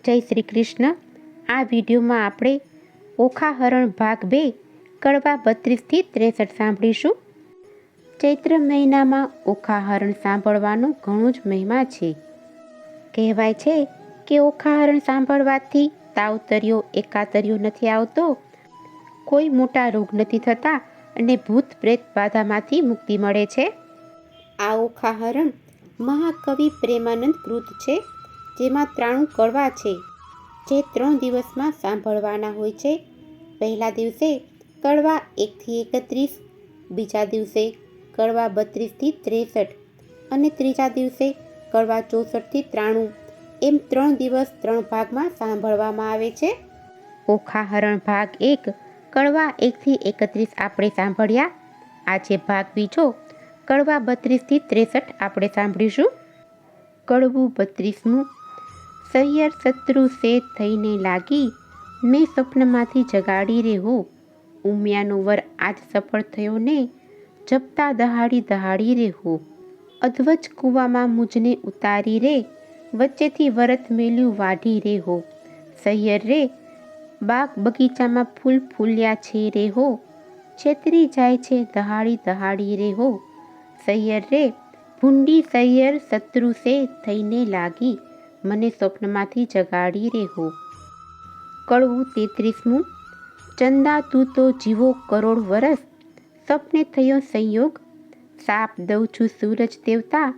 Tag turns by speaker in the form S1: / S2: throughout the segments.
S1: જય શ્રી કૃષ્ણ. આ વિડીયોમાં આપણે ઓખાહરણ ભાગ 2 કડવા 32 થી 63 સાંભળીશું. ચૈત્ર મહિનામાં ઓખાહરણ સાંભળવાનો ઘણો જ મહિમા છે. કહેવાય છે કે ઓખાહરણ સાંભળવાથી તાવતર્યો એકાતર્યો નથી આવતો, કોઈ મોટા રોગ નથી થતા અને ભૂત પ્રેત બાધામાંથી મુક્તિ મળે છે. આ ઓખાહરણ મહાકવિ પ્રેમાનંદ કૃત છે, જેમાં 93 કડવા છે, જે 3 દિવસમાં સાંભળવાના હોય છે. પહેલા દિવસે કડવા 1 થી 31, બીજા દિવસે કડવા 32 થી 63 અને ત્રીજા દિવસે કડવા 64 થી 93, એમ 3 દિવસ 3 ભાગમાં સાંભળવામાં આવે છે. ઓખાહરણ ભાગ 1 કડવા 1 થી 31 આપણે સાંભળ્યા. આજે ભાગ બીજો કડવા 32 થી 63 આપણે સાંભળીશું. કડવું 32મું. સૈયર શત્રુ સે થઈને લાગી, મેં સ્વપ્નમાંથી જગાડી રે હો. ઉમિયાનો વર આજ સફળ થયો ને, જપતા દહાડી દહાડી રે હો. અધવચ કૂવામાં મુજને ઉતારી રે, વચ્ચેથી વરત મેલ્યું વાઢી રે હો. સૈયર રે, બાગ બગીચામાં ફૂલ ફૂલ્યા છે રે હો. છેતરી જાય છે દહાડી દહાડી રે હો. સૈયર રે, ભૂંડી સૈયર શત્રુ સે થઈને લાગી, મને સ્વપ્નમાંથી જગાડી રે હો. કડવું 33મું. ચંદા તું તો જીવો કરોડ વરસ, સપને થયો સંયોગ. સાપ દઉં છું સૂરજ દેવતા,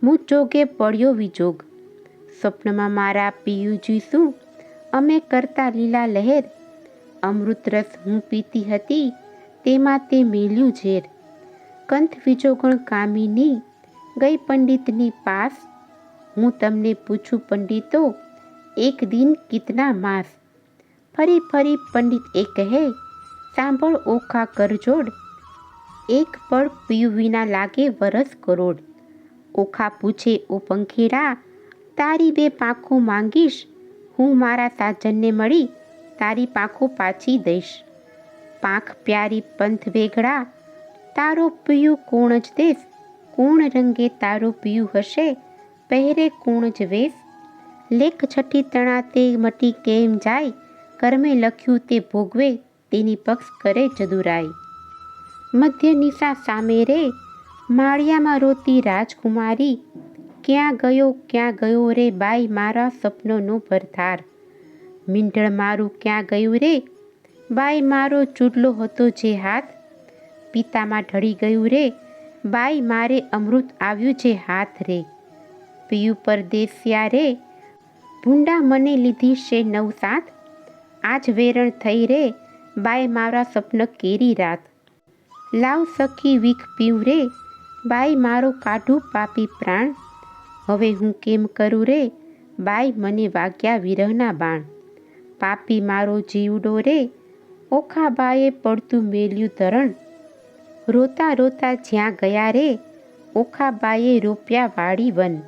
S1: મું જોગે પડ્યો વિજોગ. સ્વપ્નમાં મારા પિયુજી શું, અમે કરતા લીલા લહેર. અમૃત રસ હું પીતી હતી, તેમાં તે મેલ્યું ઝેર. કંથ વિજોગણ કામિની, ગઈ પંડિતની પાસ. હું તમને પૂછું પંડિતો, એક દિન કિતના માસ. ફરી ફરી પંડિત એ કહે, સાંભળ ઓખા કરજોડ. એક પળ પીયું વિના લાગે વરસ કરોડ. ઓખા પૂછે ઓ પંખીડા, તારી 2 પાંખો માંગીશ. હું મારા સાજનને મળી, તારી પાંખો પાછી દઈશ. પાંખ પ્યારી પંથ વેગળા, તારો પિયું કોણ જ દેશ. કોણ રંગે તારો પિયું હશે, પહેરે કોણ જ વેશ. લેખ છઠ્ઠી તણા તે મટી કેમ જાય, કર્મે લખ્યું તે ભોગવે, તેની પક્ષ કરે જદુરાય. મધ્ય નિશા સામે રે, માળિયામાં રોતી રાજકુમારી. ક્યાં ગયો રે બાઈ મારા સપનોનો ભરથાર. મીંઢળ મારું ક્યાં ગયું રે, બાઈ મારો ચૂડલો હતો જે હાથ. પિતામાં ઢળી ગયું રે, બાઈ મારે અમૃત આવ્યું જે હાથ રે. પિયું પરદેશિયા રે, ભૂંડા મને લીધી છે 9-7. આજ વેરણ થઈ રે, બાઈ મારા સ્વપ્ન કેરી રાત. લાવ સખી વીખ પીવું રે, બાઈ મારો કાઢું પાપી પ્રાણ. હવે હું કેમ કરું રે, બાઈ મને વાગ્યા વિરહના બાણ. પાપી મારો જીવડો રે, ઓખાબાએ પડતું મેલ્યું ધરણ. રોતા રોતા જ્યાં ગયા રે, ઓખાબાએ રોપ્યા વાડી વન.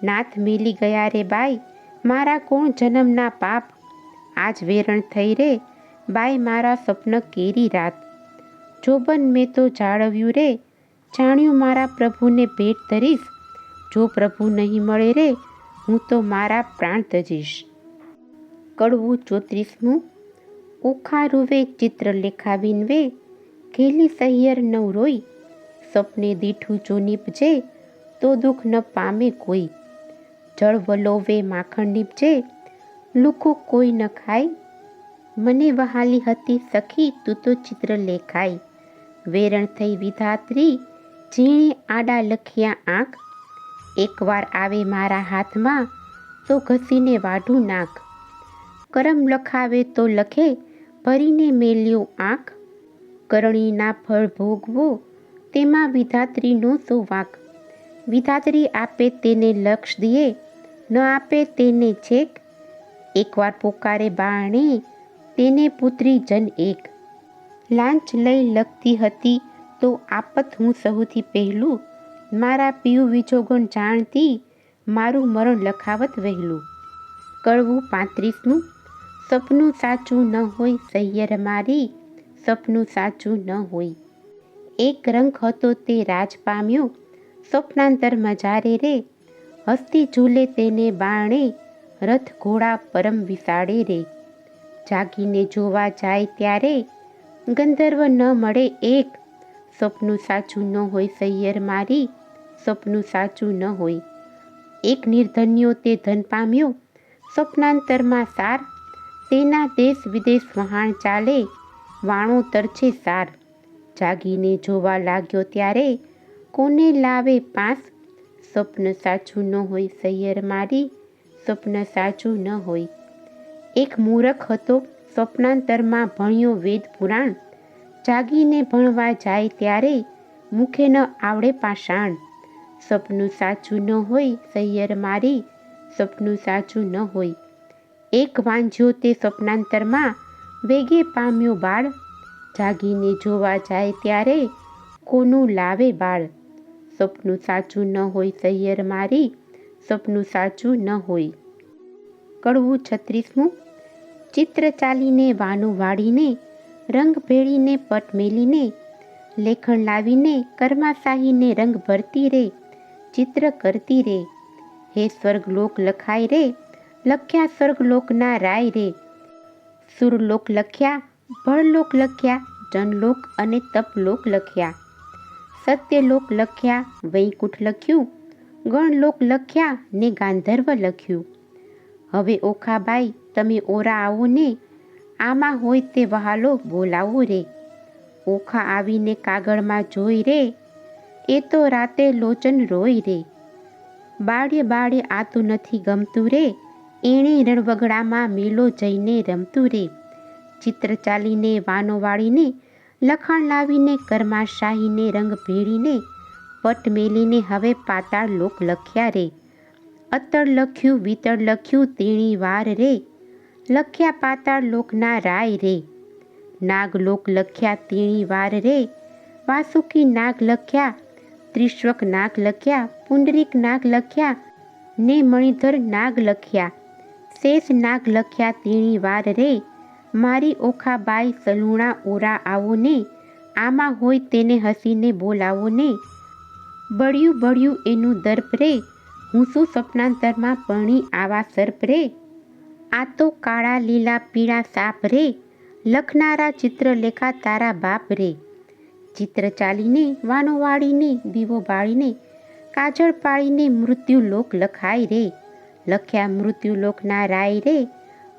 S1: નાથ મેલી ગયા રે બાઈ, મારા કોણ જન્મના પાપ. આજ વેરણ થઈ રે, બાઈ મારા સ્વપ્ન કેરી રાત. જોબન મેં તો જાળવ્યું રે, જાણ્યું મારા પ્રભુને ભેટ ધરીશ. જો પ્રભુ નહીં મળે રે, હું તો મારા પ્રાણ તજીશ. કડવું 34મું. ઓખા રૂવે ચિત્ર લેખાવીન વે, ઘેલી સહિયર નવ રોઈ. સપને દીઠું જો નીપજે, તો દુઃખ ન પામે કોઈ. જળ વલોવે માખણ નીપજે, લુખું કોઈ ન ખાય. મને વહાલી હતી સખી તું તો ચિત્ર લેખાય. વેરણ થઈ વિધાત્રી, ઝીણે આડા લખ્યા આંખ. એકવાર આવે મારા હાથમાં, તો ઘસીને વાઢું નાખ. કરમ લખાવે તો લખે, ભરીને મેલ્યો આંખ. કરણીના ફળ ભોગવો, તેમાં વિધાત્રીનો સો વાંક. વિધાત્રી આપે તેને લક્ષ દિયે, ન આપે તેને છેક. એકવાર પોકારે બાણે, તેને પુત્રી જન એક. લાંચ લઈ લખતી હતી તો આપત હું સહુથી પહેલું. મારા પિયું વિજોગણ જાણતી, મારું મરણ લખાવત વહેલું. કડવું 35મું. સપનું સાચું ન હોય સૈયર મારી, સપનું સાચું ન હોય. એક રંગ હતો તે રાજ પામ્યો, સ્વપ્નાંતરમાં જારે રે. હસ્તી ઝૂલે તેને બાણે, રથ ઘોડા પરમ વિસાડે રે. જાગીને જોવા જાય ત્યારે ગંધર્વ ન મળે એક. સપનું સાચું ન હોય સૈયર મારી, સપનું સાચું ન હોય. એક નિર્ધન્યો તે ધન પામ્યો, સ્વપ્નાંતરમાં સાર. તેના દેશ વિદેશ વહાણ ચાલે, વાણો તરછે સાર. જાગીને જોવા લાગ્યો ત્યારે કોને લાવે પાસ. સ્વપ્ન સાચું ન હોય સૈયર મારી, સ્વપ્ન સાચું ન હોય. એક મૂરખ હતો સ્વપ્નાંતરમાં ભણ્યો વેદ પુરાણ. જાગીને ભણવા જાય ત્યારે મુખે ન આવડે પાષાણ. સપનું સાચું ન હોય સૈયર મારી, સપનું સાચું ન હોય. એક વાંઝ્યો તે સ્વપ્નાંતરમાં વેગે પામ્યો બાળ. જાગીને જોવા જાય ત્યારે કોનું લાવે બાળ. સપનું સાચું ન હોય સૈયર મારી, સપનું સાચું ન હોય. કડવું 36મું. ચિત્ર ચાલીને વાનું વાળીને, રંગ ભેળીને પટ મેલીને, લેખણ લાવીને કર્માશાહીને રંગ ભરતી રે, ચિત્ર કરતી રે. હે સ્વર્ગલોક લખાય રે, લખ્યા સ્વર્ગલોકના રાય રે. સુરલોક લખ્યા, ભળલોક લખ્યા, જનલોક અને તપલોક લખ્યા. સત્યલોક લખ્યા, વૈકુંઠ લખ્યું, ગણલોક લખ્યા ને ગાંધર્વ લખ્યું. હવે ઓખાબાઈ તમે ઓરા આવો ને, આમાં હોય તે વહાલો બોલાવો રે. ઓખા આવીને કાગળમાં જોઈ રે, એ તો રાતે લોચન રોય રે. બાળે બાળે આ તો નથી ગમતું રે, એણે રણવગડામાં મેલો જઈને રમતું રે. ચિત્ર ચાલીને વાનો વાળીને, લખાણ લાવીને કર્માશાહીને રંગ ભેળીને, પટ મેલીને હવે પાતાળ લોક લખ્યા રે. અતળ લખ્યું વિતળ લખ્યું તેણી વાર રે, લખ્યા પાતાળ લોકના રાય રે. નાગલોક લખ્યા તેણી વાર રે, વાસુકી નાગ લખ્યા, ત્રિશ્વક નાગ લખ્યા, પુંડરીક નાગ લખ્યા ને મણિધર નાગ લખ્યા. શેષ નાગ લખ્યા તેણી વાર રે, મારી ઓખાબાઈ સલુણા ઓરા આવો ને, આમાં હોય તેને હસીને બોલાવો ને. બળ્યું બળ્યું એનું દર્પ રે, હું શું સ્વપ્નાંતરમાં પરણી આવા સર્પ રે. આ તો કાળા લીલા પીળા સાપ રે, લખનારા ચિત્ર લેખા તારા બાપ રે. ચિત્ર ચાલીને વાનો વાળીને, દીવો બાળીને, કાજળ પાળીને મૃત્યુલોક લખાય રે, લખ્યા મૃત્યુલોકના રાય રે.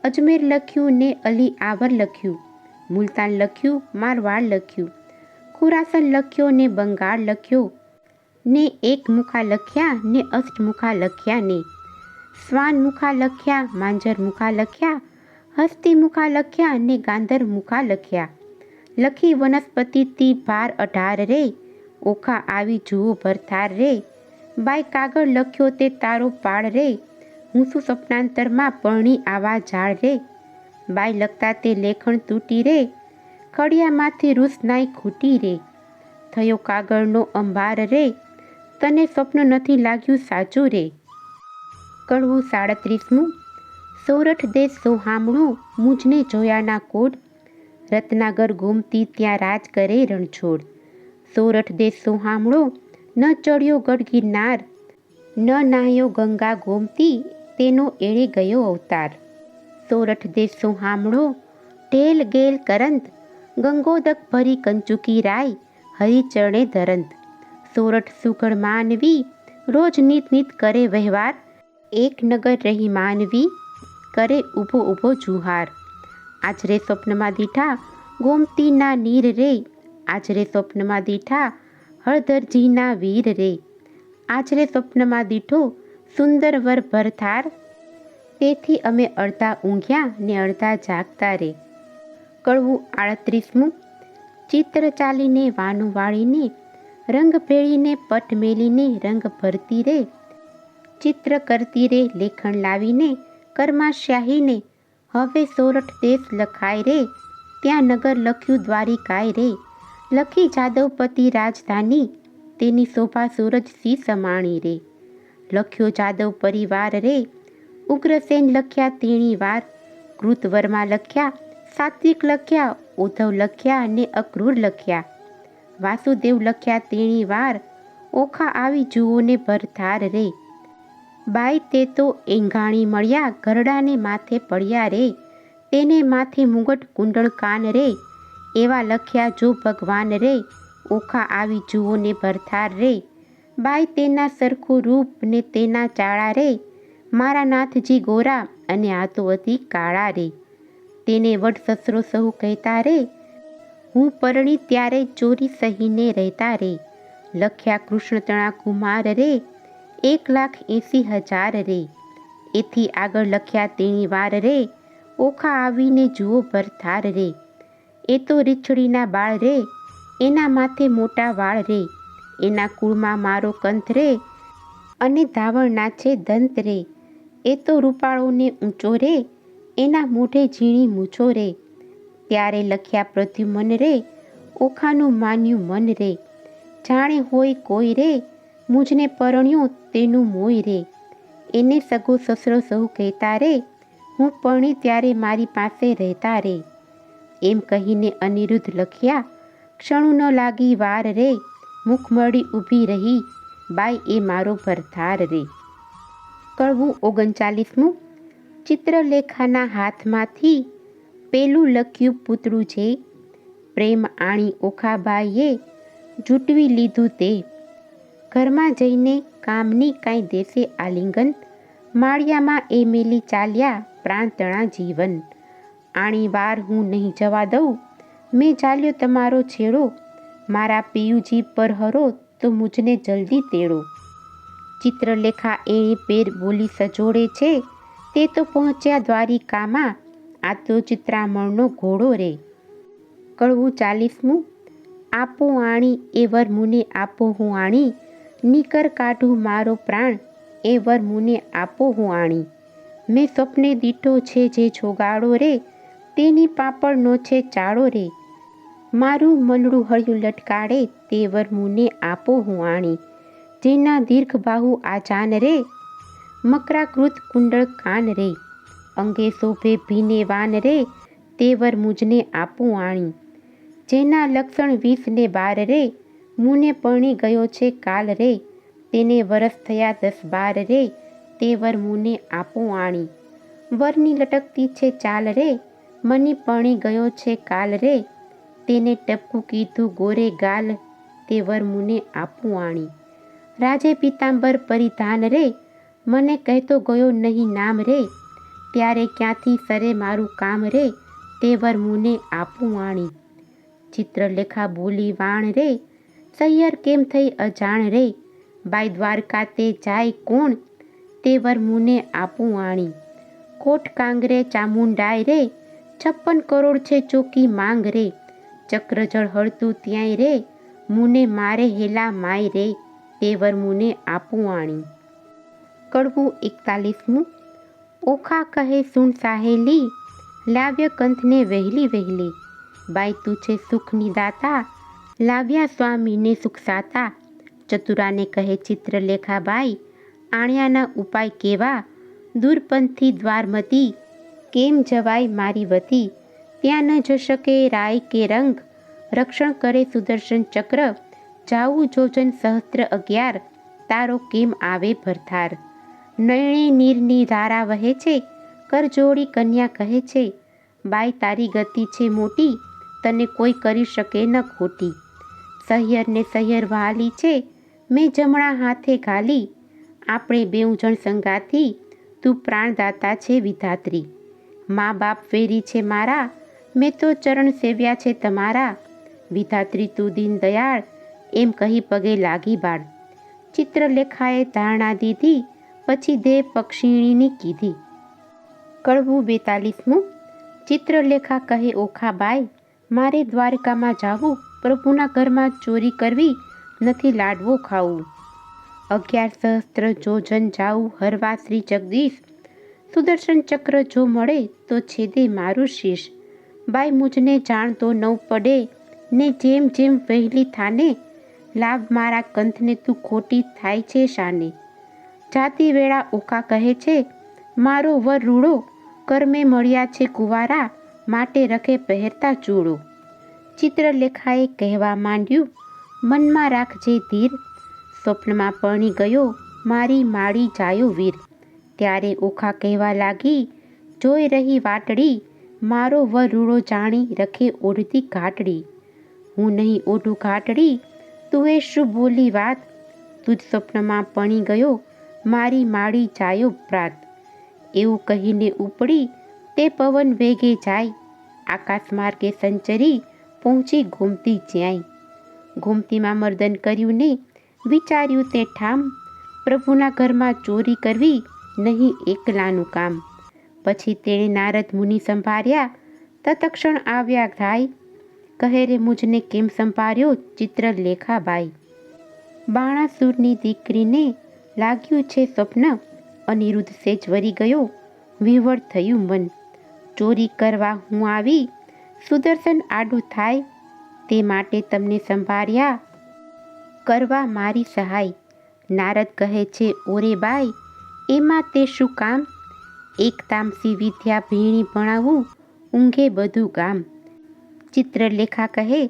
S1: અજમેર લખ્યું ને અલી આવર લખ્યું, મુલતાન લખ્યું મારવાડ લખ્યું, ખુરાસન લખ્યો ને બંગાળ લખ્યો ને એક મુખા લખ્યા ને અષ્ટમુખા લખ્યા ને. શ્વાન મુખા લખ્યા, માંજર મુખા લખ્યા, હસ્તી મુખા લખ્યા ને ગાંધર મુખા લખ્યા. લખી વનસ્પતિથી ભાર 18 રે, ઓખા આવી જુઓ ભરથાર રે. બાય કાગળ લખ્યો તે તારો પાળ રે, હું શું સ્વપ્નાંતરમાં પરણી આવા ઝાડ રે. બાય લખતા તે લેખણ તૂટી રે, ખડિયામાંથી રૂસનાઈ ખૂટી રે. થયો કાગળનો અંબાર રે, તને સ્વપ્ન નથી લાગ્યું સાચું રે. કડવું 37મું. સોરઠ દેશ સોહામણો, મુજને જોયાના કોડ, રત્નાગર ગોમતી ત્યાં રાજ કરે રણછોડ. સોરઠ દેશ સોહામણો, ન ચડ્યો ગઢ ગિરનાર, ન નાહ્યો ગંગા ગોમતી, તેનો એળે ગયો અવતાર. સોરઠ દેશ સોહામણો, ઢેલ ગેલ કરંત, ગંગોદક ભરી કંચુકી રાય, હરિચરણે ધરંત. સોરઠ સુગળ માનવી, રોજ નીત નીત કરે વહેવાર, એક નગર રહી માનવી, કરે ઊભો ઊભો જુહાર. આચરે સ્વપ્નમાં દીઠા ગોમતીના નીર રે, આચરે સ્વપ્નમાં દીઠા હળધરજીના વીર રે. આચરે સ્વપ્નમાં દીઠો સુંદર વર ભરથાર, તેથી અમે અડધા ઊંઘ્યા ને અડધા જાગતા રે. કડવું 38મું. ચિત્ર ચાલીને વાનું વાળીને, રંગ ભેળીને પટ મેલીને રંગ ભરતી રે, ચિત્ર કરતી રે લેખણ લાવીને કર્માશાહીને. હવે સોરઠ દેશ લખાય રે, ત્યાં નગર લખ્યું દ્વારિકાય રે. લખી જાદવપતિ રાજધાની, તેની શોભા સૂરજ સી સમાણી રે. લખ્યો જાદવ પરિવાર રે, ઉગ્રસેન લખ્યા તેણી વાર, કૃતવર્મા લખ્યા, સાત્વિક લખ્યા, ઉદ્ધવ લખ્યા ને અક્રૂર લખ્યા. વાસુદેવ લખ્યા તેણી વાર, ઓખા આવી જુઓ ને ભરથાર રે. બાઈ તે તો એંઘાણી મળ્યા ગરડાને માથે પડ્યા રે, તેને માથે મુગટ કુંડળ કાન રે, એવા લખ્યા જો ભગવાન રે, ઓખા આવી જુઓ ને ભરથાર રે, બાઈ તેના સરખું રૂપ ને તેના ચાળા રે, મારા નાથજી ગોરા અને આ તો અતિ કાળા રે, તેને વડ સસરો સહુ કહેતા રે, હું પરણી ત્યારે ચોરી સહીને રહેતા રે, લખ્યા કૃષ્ણ તણા કુમાર રે, 1,80,000 રે, એથી આગળ લખ્યા તેણી વાર રે, ઓખા આવીને જુઓ ભરથાર રે, એ તો રીછડીના બાળ રે, એના માથે મોટા વાળ રે, એના કુળમાં મારો કંથ રે, અને ધાવણના છે દંત રે, એ તો રૂપાળો ને ઊંચો રે, એના મોઢે ઝીણી મૂછો રે, ત્યારે લખ્યા પ્રદ્યુમન રે, ઓખાનું માન્યું મન રે, જાણે હોય કોઈ રે, મુજને પરણ્યો તેનું મોય રે, એને સગો સસરો સહુ કહેતા રે, હું પરણી ત્યારે મારી પાસે રહેતા રે, એમ કહીને અનિરુદ્ધ લખ્યા, ક્ષણું ન લાગી વાર રે, મુખમળી ઊભી રહી, બાઈ એ મારો ભરથાર રે. કડવું 39મું. ચિત્રલેખાના હાથમાંથી પેલું લખ્યું પૂતળું છે, પ્રેમ આણી ઓખાબાઈએ જૂટવી લીધું તે, ઘરમાં જઈને કામની કાંઈ દેશે આલિંગન, માળિયામાં એ મેલી ચાલ્યા પ્રાણ તણા જીવન, આણી વાર હું નહીં જવા દઉં, મેં ચાલ્યો તમારો છેડો, મારા પિયુજી પર હરો તો મુજને જલ્દી તેડો. ચિત્રલેખા એણે પેર બોલી સજોડે છે, તે તો પહોંચ્યા દ્વારિકામાં, આ તો ચિત્રામણનો ઘોડો રે. કડવું 40મું. આપો આણી એ વર મુને આપો હું આણી, નીકર કાઢું મારો પ્રાણ એ વર મુને આપો હું આણી, મેં સ્વપ્ને દીઠો છે જે છોગાડો રે, તેની પાપડનો છે ચાળો રે, મારું મનડું હળિયું લટકાડે તે વર મુને આપો હું આણી, જેના દીર્ઘ બાહુ આજાન રે, મકરાકૃત કુંડળ કાન રે, અંગે શોભે ભીને વાન રે, તે વર મુજને આપું આણી, જેના લક્ષણ 20 ને 12 રે, મુને પરણી ગયો છે કાલ રે, તેને વરસ થયા 10-12 રે, તે વર મુને આપું આણી, વરની લટકતી છે ચાલ રે, મની પરણી ગયો છે કાલ રે, તેને ટપકું કીધું ગોરે ગાલ, તે વર મુને આપું આણી, રાજે પિતાંબર પરિધાન રે, મને કહેતો ગયો નહીં નામ રે, ત્યારે ક્યાંથી સરે મારું કામ રે, તે વર મુને આપું આણી. ચિત્રલેખા બોલી વાણ રે, સૈયર કેમ થઈ અજાણ રે, બાઈ દ્વારકા તે જાય કોણ, તે વર મુને આપું આણી, કોટ કાંગરે ચામુંડાય રે, 56 કરોડ છે ચોકી માંગ રે, ચક્રજળ હળતું ત્યાંય રે, મુને મારે હેલા માય રે, તે વર મુને આપું આણી. કડવું 41મું. ઓખા કહે સુન સાહેલી, લાવ્ય કંથને વહેલી વહેલી, બાઈ તું છે સુખની દાતા, લાવ્યા સ્વામીને સુખ સાતા, ચતુરાને કહે ચિત્રલેખા બાઈ, આણ્યાના ઉપાય કેવા, દૂરપંથી દ્વારમતી, કેમ જવાય મારી વતી, ત્યાં ન જ શકે રાય કે રંગ, રક્ષણ કરે સુદર્શન ચક્ર, જાવું જોજન સહસ્ત્ર 11, તારો કેમ આવે ભરથાર, નયણે નીરની ધારા વહે છે, કરજોડી કન્યા કહે છે, બાઈ તારી ગતિ છે મોટી, તને કોઈ કરી શકે ન ખોટી, સહ્યર ને સહ્યર વાલી છે, મેં જમણા હાથે ઘાલી, આપણે 2 જણ સંગાથી, તું પ્રાણદાતા છે વિધાત્રી, મા બાપ વેરી છે મારા, મેં તો ચરણ સેવ્યા છે તમારા, વિધાત્રી તું દીન દયાળ, એમ કહી પગે લાગી બાળ. ચિત્રલેખાએ ધારણા દીધી, પછી દેવ પક્ષીણીની કીધી. કડવું 42મું. ચિત્રલેખા કહે ઓખાબાઈ, મારે દ્વારકામાં જાવું, પ્રભુના ઘરમાં ચોરી કરવી, નથી લાડવો ખાવું, 11 સહસ્ત્ર જોજન જાવું હરવા શ્રી જગદીશ, સુદર્શન ચક્ર જો મળે તો છેદે મારું શીશ, બાઈ મુજને જાણતો નવ પડે, ને જેમ જેમ વહેલી થાને, લાભ મારા કંથને તું ખોટી થાય છે શાને, જાતી વેળા ઓખા કહે છે, મારો વર રૂડો, કર્મે મળ્યા છે કુંવારા, માટે રખે પહેરતા ચૂડો. ચિત્રલેખાએ કહેવા માંડ્યું, મનમાં રાખજે ધીર, સ્વપ્નમાં પરણી ગયો મારી માડી જાયો વીર. ત્યારે ઓખા કહેવા લાગી, જોઈ રહી વાટડી, મારો વરુડો જાણી રખે ઓઢતી ઘાટડી. હું નહીં ઓઢું ઘાટડી, તું એ શું બોલી વાત? તું જ સ્વપ્નમાં પણી ગયો, મારી માડી જાયો પ્રાત. એવું કહીને ઉપડી તે પવન વેગે જાય, આકાશ માર્ગે સંચરી પહોંચી ગોમતી જ્યાંય. ગોમતીમાં મર્દન કર્યું ને વિચાર્યું તે ઠામ, પ્રભુના ઘરમાં ચોરી કરવી નહીં એકલાનું કામ. પછી તેણે નારદ મુનિ સંભાળ્યા, તત્ક્ષણ આવ્યા થાય, કહે રે મુજને કેમ સંભાળ્યો ચિત્રલેખાબાઈ. બાણાસુરની દીકરીને લાગ્યું છે સ્વપ્ન, અનિરુદ્ધ સેજ વરી ગયો, વિહવળ થયું મન. ચોરી કરવા હું આવી, સુદર્શન આડું થાય, તે માટે તમને સંભાળ્યા, કરવા મારી સહાય. નારદ કહે છે ઓરે બાઈ, એમાં તે શું કામ? એક તામસી વિદ્યા ભીણી ભણાવું, ઊંઘે બધું ગામ. ચિત્રલેખા કહે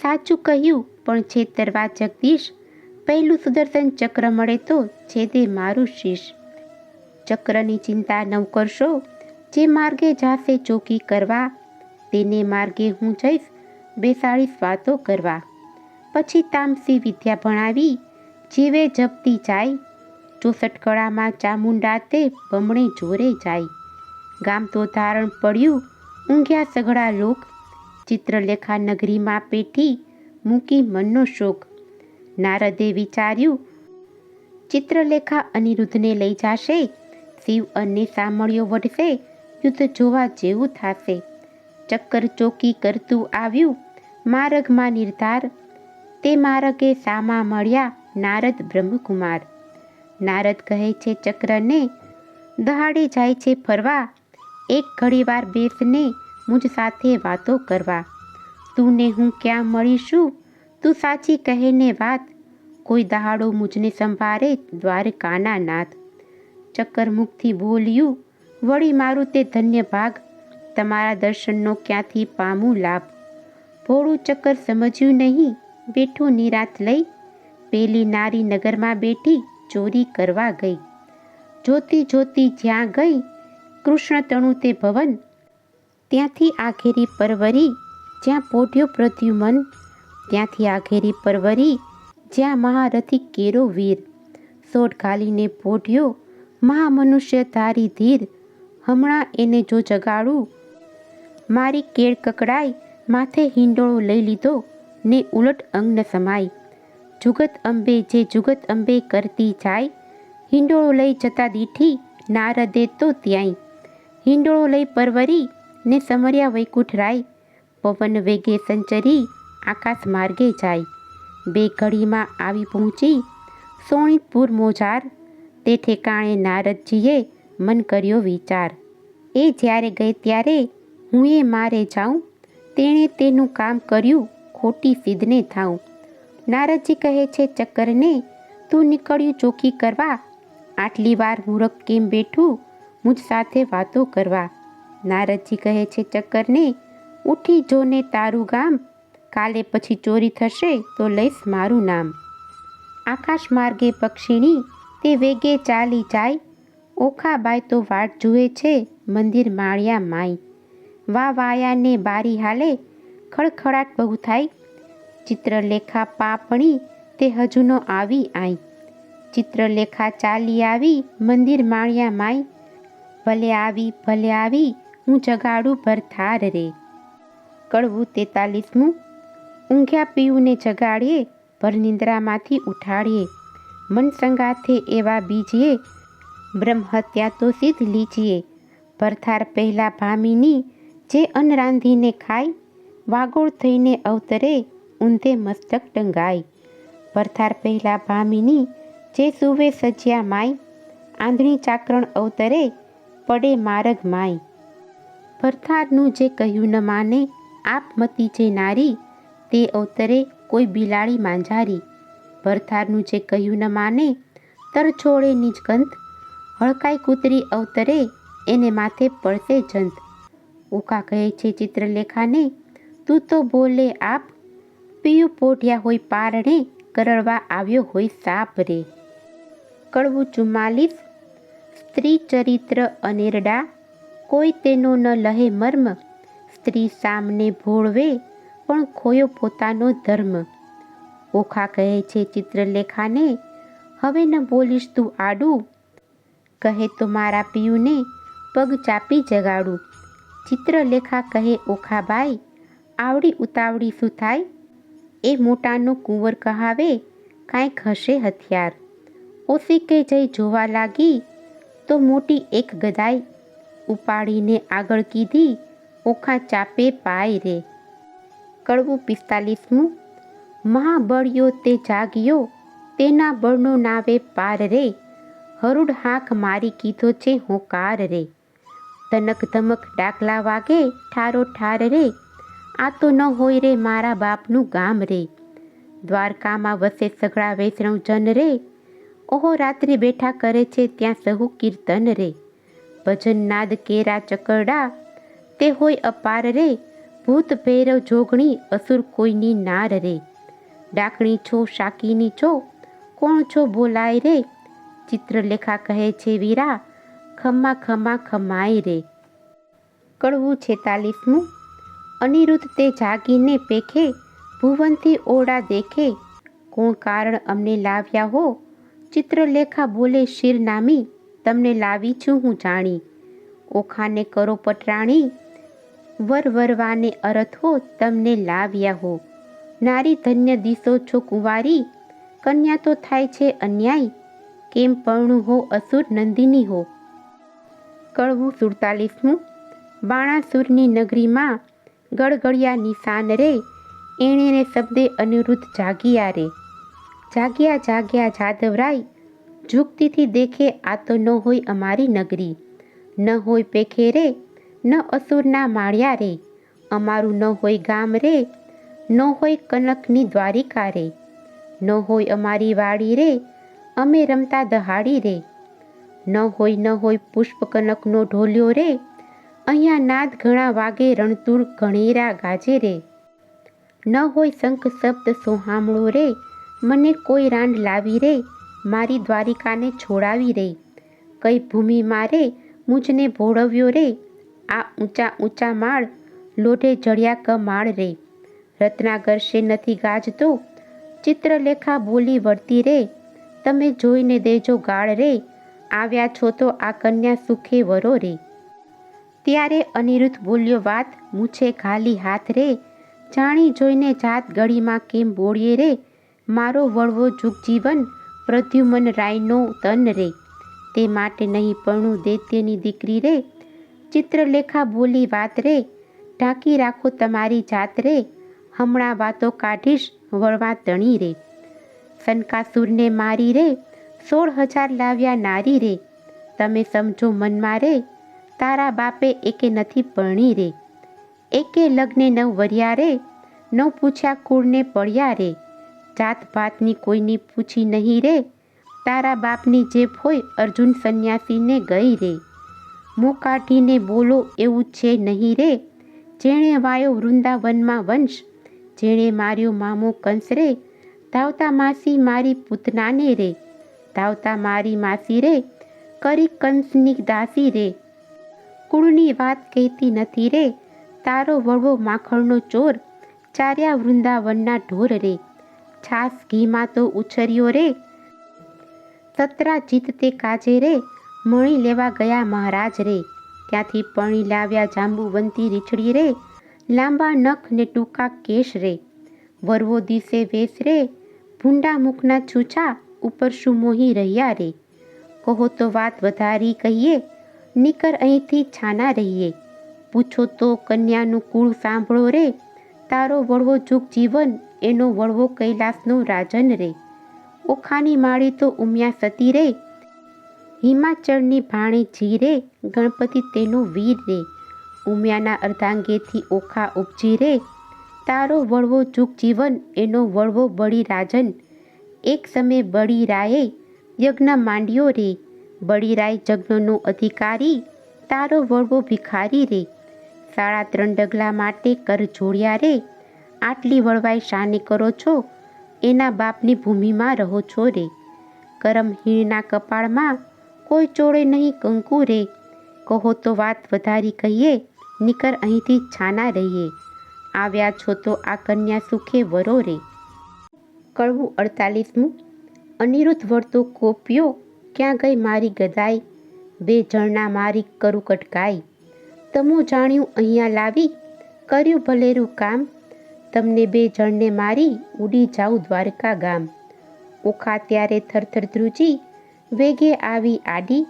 S1: સાચું કહ્યું, પણ છેતરવા જગદીશ, પહેલું સુદર્શન ચક્ર મળે તો છેદે મારું શીશ. ચક્રની ચિંતા ન કરશો, જે માર્ગે જાશે ચોકી કરવા, તેને માર્ગે હું જઈશ બેસાડીશ વાતો કરવા. પછી તામસી વિદ્યા ભણાવી, જીવે જપતી જાય, 64 કળામાં ચામુંડા તે બમણે જોરે જાય. ગામ તો ધારણ પડ્યું, ઊંઘ્યા સઘળા લોક, ચિત્રલેખા નગરીમાં પેઠી મૂકી મનનો શોક. નારદે વિચાર્યું, ચિત્રલેખા અનિરુદ્ધને લઈ જાશે, શિવ અને સામળિયો વઢશે, યુદ્ધ જોવા જેવું થાશે. ચક્કર ચોકી કરતું આવ્યું, માર્ગમાં નિર્ધાર, તે માર્ગે સામા મળ્યા નારદ બ્રહ્મકુમાર. નારદ કહે છે ચક્રને, દહાડે જાય છે ફરવા, એક ઘડીવાર બેસને મુજ સાથે વાતો કરવા. તું ને હું ક્યાં મળીશું, તું સાચી કહેને વાત, કોઈ દહાડો મુજને સંભાળે દ્વારકાના નાથ. ચક્કર મુખથી બોલ્યું, વળી મારું તે ધન્ય ભાગ, તમારા દર્શનનો ક્યાંથી પામું લાભ. ભોળું ચક્કર સમજ્યું નહીં, બેઠું નિરાત લઈ, પેલી નારી નગરમાં બેઠી ચોરી કરવા ગઈ. જોતી જોતી જ્યાં ગઈ, કૃષ્ણ તણું તે ભવન, ત્યાંથી આઘેરી પરવરી, જ્યાં પોઢ્યો પ્રદ્યુમન. ત્યાંથી આઘેરી પરવરી, જ્યાં મહારથી કેરો વીર, સોટ ઘાલીને પોઢ્યો મહામનુષ્ય ધારી ધીર. હમણાં એને જો જગાડું, મારી કેળ કકડાય, માથે હિંડોળો લઈ લીધો ને ઉલટ અંગ ન સમાય. જુગત અંબે જે જુગત અંબે કરતી જાય, હિંડોળો લઈ જતા દીઠી નારદે તો ત્યાંય. હિંડોળો લઈ પરવરી ને સમર્યા વૈકુંઠ રાય, પવન વેગે સંચરી આકાશ માર્ગે જાય. 2 ઘડીમાં આવી પહોંચી સોણિતપુર મોજાર, તે ઠેકાણે નારદજીએ મન કર્યો વિચાર. એ જ્યારે ગઈ ત્યારે હું એ મારે જાઉં, તેણે તેનું કામ કર્યું ખોટી સિદ્ધને થાઉં. નારદજી કહે છે ચક્કરને, તું નીકળ્યું ચોકી કરવા, આટલી વાર મૂરખ કેમ બેઠું મુજ સાથે વાતો કરવા. નારદજી કહે છે ચક્કરને, ઉઠી જોને તારું ગામ, કાલે પછી ચોરી થશે તો લઈશ મારું નામ. આકાશ માર્ગે પક્ષીણી તે વેગે ચાલી જાય, ઓખાબાઈ તો વાટ જુએ છે મંદિર માળિયા માય. વાયાને બારી હાલે, ખડખડાટ બહુ થાય, ચિત્રલેખા પાપણી તે હજુ ન આવી આઈ. ચિત્રલેખા ચાલી આવી મંદિર માળિયા માય, ભલે આવી હું જગાડું ભરથાર રે. કડવું 43મું. ઊંઘ્યા પીયુંને જગાડીએ, ભર નિંદ્રામાંથી ઉઠાડીએ, મન સંગાથે એવા બીજીએ, બ્રહ્મ હત્યા તો સિદ્ધ લીજીએ. ભરથાર પહેલા ભામીની જે અન્ન રાંધીને ખાય, વાગોળ થઈને અવતરે ઊંધે મસ્તક ટંગાય. ભરથાર પહેલા ભામીની જે સુવે સજ્યા માય, આંધળી ચાકરણ અવતરે પડે માર્ગ માય. ભરથારનું જે કહ્યું ન માને, આપમતી જે નારી, તે અવતરે કોઈ બિલાડી માંજારી. ભરથારનું જે કહ્યું ન માને, તર છોડે નિજગંત, હળકાઈ કૂતરી અવતરે એને માથે પડશે જંત. ઓખા કહે છે ચિત્રલેખાને, તું તો બોલે આપ, પિયું પોઢ્યા હોય પારણે, કરડવા આવ્યો હોય સાપ રે. કડવું 44. સ્ત્રી ચરિત્ર અનેરડા, કોઈ તેનો ન લહે મર્મ. સ્ત્રી સામને ભોળવે, પણ ખોયો પોતાનો ધર્મ. ઓખા કહે છે ચિત્રલેખાને, હવે ન બોલીશ તું આડું. કહે તો મારા પિયુને પગ ચાપી જગાડું. ચિત્રલેખા કહે ઓખાભાઈ, આવડી ઉતાવળી શું થાય? એ મોટાનો કુંવર કહાવે, કાંઈક હશે હથિયાર. ઓશીકે જઈ જોવા લાગી, તો મોટી એક ગદાઈ ઉપાડીને આગળ કીધી, ઓખા ચાપે પાય રે. કડવું 45. મહાબળિયો તે જાગ્યો, તેના બળનો નાવે પાર રે. હરુડ હાંક મારી કીધો છે હોકાર રે. તનક ધમક ડાકલા વાગે ઠારો ઠાર રે. આ તો ન હોય રે મારા બાપનું ગામ રે. દ્વારકામાં વસે સગળા વૈષ્ણવ જન રે. ઓહો રાત્રિ બેઠા કરે છે ત્યાં સહુ કીર્તન રે. ભજન નાદ કેરા ચકરડા, તે હોય અપાર રે. ભૂત ભૈરવ જોગણી અસુર કોઈની નાર રે. ડાકણી છો શાકીની છો, કોણ છો બોલાય રે. ચિત્રલેખા કહે છે વીરા, ખમ્મા ખમ્મા ખમાય રે. કડવું 46. અનિરુદ્ધ તે જાગીને પેખે, ભુવનથી ઓરડા દેખે. કોણ કારણ અમને લાવ્યા હો? ચિત્રલેખા બોલે શિરનામી, તમને લાવી છું હું જાણી. ઓખાને કરો પટરાણી, વર વરવાને અરથ હો તમને લાવ્યા હો. નારી ધન્ય દિશો છો કુંવારી, કન્યા તો થાય છે અન્યાય. કેમ પરણું હો અસુર નંદિની હો. કડવું 47. બાણાસુરની નગરીમાં ગળગળિયા નિશાન રે. એણે શબ્દે અનિરુદ્ધ જાગિયા રે. જાગ્યા જાગ્યા જાદવરાય, ઝૂકતીથી દેખે આ તો ન હોય અમારી નગરી. ન હોય પેખે રે, ન અસુરના માળ્યા રે. અમારું ન હોય ગામ રે, ન હોય કનકની દ્વારિકા રે. ન હોય અમારી વાડી રે, અમે રમતા દહાડી રે. ન હોય પુષ્પ કનકનો ઢોલ્યો રે. અહીંયા નાદ ઘણા વાગે રણતુર ઘણેરા ગાજે રે. ન હોય શંખ શબ્દ સોહામણો રે, મને કોઈ રાંડ લાવી રે. મારી દ્વારિકાને છોડાવી રે. કઈ ભૂમિ મારે મુજને ભોળવ્યો રે. આ ઊંચા ઊંચા માળ લોઢે જળ્યા કમાળ રે. રત્નાકર શે નથી ગાજતો, ચિત્રલેખા બોલી વળતી રે. તમે જોઈને દેજો ગાળ રે. આવ્યા છો તો આ કન્યા સુખે વરો રે. ત્યારે અનિરુદ્ધ બોલ્યો વાત મૂછે ખાલી હાથ રે. જાણી જોઈને જાત ગળીમાં કેમ બોળીએ રે. મારો વળવો જુગજીવન પ્રદ્યુમન રાયનો તન રે. તે માટે નહીં પરણું દૈત્યની દીકરી રે. ચિત્રલેખા બોલી વાત રે, ઢાંકી રાખો તમારી જાત રે. હમણાં વાતો કાઢીશ વળવા તણી રે. સનકાસુરને મારી રે, 16,000 લાવ્યા નારી રે. તમે સમજો મનમાં રે, તારા બાપે એકે નથી પરણી રે. એકે લગ્ને ન વર્યા રે, ન પૂછ્યા કુળને પડ્યા રે. જાત ભાતની કોઈની પૂછી નહીં રે. તારા બાપની જેફ હોય અર્જુન સંન્યાસીને ગઈ રે. મોં કાઢીને બોલો એવું છે નહીં રે. જેણે વાયો વૃંદાવનમાં વંશ, જેણે માર્યો મામો કંસ રે. ધાવતા માસી મારી પૂતનાને રે. ધાવતા મારી માસી રે, કરી કંસની દાસી રે. કુળની વાત કહેતી નથી રે. તારો વળવો માખણનો ચોર, ચાર્યા વૃંદાવનના ઢોર રે. છાસ ઘીમાં તો ઉછર્યો રે, સતરા જીત તે કાજે રે. મણી લેવા ગયા મહારાજ રે. ત્યાંથી પરણી લાવ્યા જાંબુવંતી રીછડી રે. લાંબા નખ ને ટૂંકા કેશ રે. વરવો દિશે વેશ રે, ભૂંડા મુખના છૂછા ઉપર શું મોહી રહ્યા રે. કહો તો વાત વધારી કહીએ, નીકર અહીંથી છાના રહીએ. પૂછો તો કન્યાનું કુળ સાંભળો રે. તારો વળવો જુગ જીવન, એનો વળવો કૈલાસનો રાજન રે. ઓખાની માળી તો ઉમિયા સતી રે. હિમાચળની ભાણી જી રે, ગણપતિ તેનો વીર રે. ઉમિયાના અર્ધાંગેથી ઓખા ઉપજી રે. તારો વળવો જુગ જીવન, એનો વળવો બળી રાજન. એક સમય બળી રાયે યજ્ઞ માંડ્યો રે. બળી રાય જગ્નનો અધિકારી, તારો વળવો ભિખારી રે. 3.5 ડગલા માટે કર જોડ્યા રે. આટલી વળવાઈ શાને કરો છો, એના બાપની ભૂમિમાં રહો છો રે. કરમહીણના કપાળમાં કોઈ ચોળે નહીં કંકુ રે, કહો તો વાત વધારી કહીએ, નીકર અહીંથી છાના રહીએ, આવ્યા છો તો આ કન્યા સુખે વરો રે. કડવું 48મું. અનિરુદ્ધ વળતો કોપિયો, ક્યાં ગઈ મારી ગદાઈ, બે જણના મારી કરું કટકાઈ, તમું જાણ્યું અહીંયા લાવી, કર્યું ભલેરું કામ, તમને બે જણને મારી ઉડી જાઉં દ્વારકા ગામ. ઓખા ત્યારે થરથર ધ્રુજી, વેગે આવી આડી,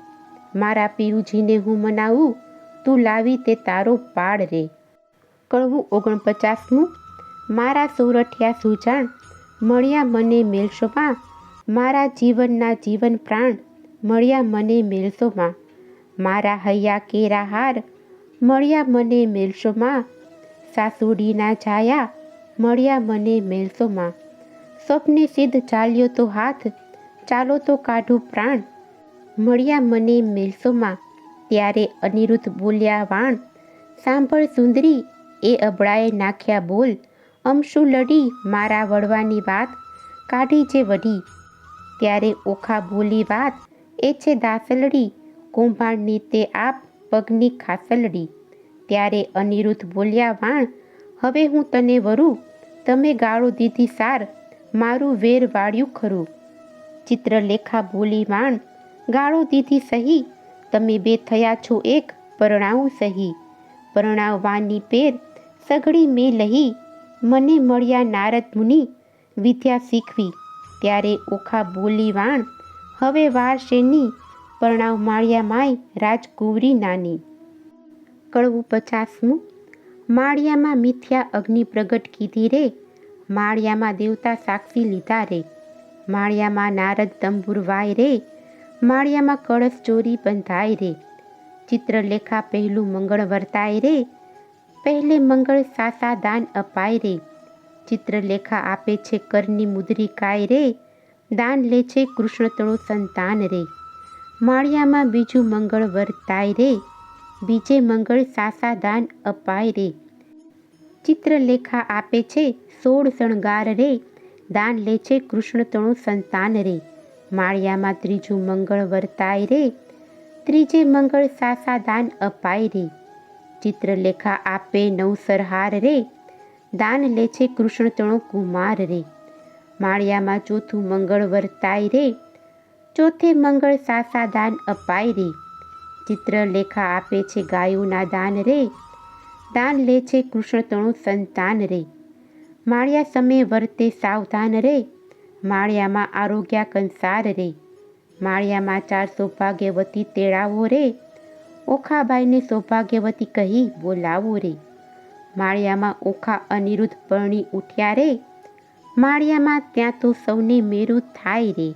S1: મારા પીરુજીને હું મનાવું, તું લાવી તે તારો પાડ રે. કડવું 49મું. મારા સોરઠિયા સુજાણ, મળ્યા મને મેલશોમાં, મારા જીવનના જીવન પ્રાણ, મળ્યા મને મેલશોમાં, મારા હૈયા કેરા હાર, મળ્યા મને મેલશોમાં, સાસુડીના છાયા, મળ્યા મને મેલશોમાં, સ્વપ્ને સિદ્ધ ચાલ્યો તો હાથ, ચાલો તો કાઢું પ્રાણ, મળ્યા મને મેલશોમાં. ત્યારે અનિરુદ્ધ બોલ્યા વાણ, સાંભળ સુંદરી એ અબળાએ નાખ્યા બોલ, અમશું લડી મારા વડવાની વાત, કાઢી જે વડી. ત્યારે ઓખા બોલી વાત, એ છે દાસલડી, કુંભારની તે આપ પગની ખાસલડી. ત્યારે અનિરુદ્ધ બોલ્યા વાણ, હવે હું તને વરું, તમે ગાળો દીધી સાર, મારું વેર વાળ્યું ખરું. ચિત્રલેખા બોલી વાણ, ગાળો દીધી સહી, તમે બે થયા છો એક, પરણાવું સહી, પરણાવવાની પેર સઘળી મેં લહી, મને મળ્યા નારદ મુનિ વિદ્યા શીખવી. ત્યારે ઓખા બોલી વાણ, હવે વાર શેની, પરણાવ માળિયા માય રાજકુંવરી નાની. કડવું 50મું. માળિયામાં મિથ્યા અગ્નિ પ્રગટ કીધી રે, માળિયામાં દેવતા સાક્ષી લીધા રે, માળિયામાં નારદ તંબુર વાય રે, માળિયામાં કળશ ચોરી બંધાય રે. ચિત્રલેખા પહેલું મંગળ વર્તાય રે, પહેલે મંગળ સાસા દાન અપાય રે. ચિત્રલેખા આપે છે કરની મુદ્રિકાય રે, દાન લે છે કૃષ્ણતળો સંતાન રે. માળિયામાં બીજું મંગળ વર્તાય રે, બીજે મંગળ સાસા દાન અપાય રે. ચિત્રલેખા આપે છે 16 શણગાર રે, દાન લે છે કૃષ્ણતણું સંતાન રે. માળિયામાં ત્રીજું મંગળ વર્તાય રે, ત્રીજે મંગળ સાસા દાન અપાય રે. ચિત્રલેખા આપે 9 સરહાર રે, દાન લે છે કૃષ્ણતણો કુમાર રે. માળિયામાં ચોથું મંગળ વર્તાય રે, ચોથે મંગળ સાસા દાન અપાય રે. ચિત્રલેખા આપે છે ગાયોના દાન રે, દાન લે છે કૃષ્ણતણું સંતાન રે. માળિયા સમે વર્તે સાવધાન રે, માળિયામાં આરોગ્યા કંસાર રે. માળિયામાં 4 સૌભાગ્યવતી તેડાવો રે, ઓખાબાઈને સૌભાગ્યવતી કહી બોલાવો રે. માળિયામાં ઓખા અનિરુદ્ધ પરણી ઉઠ્યા રે, માળિયામાં ત્યાં તો સૌને મેરું થાય રે.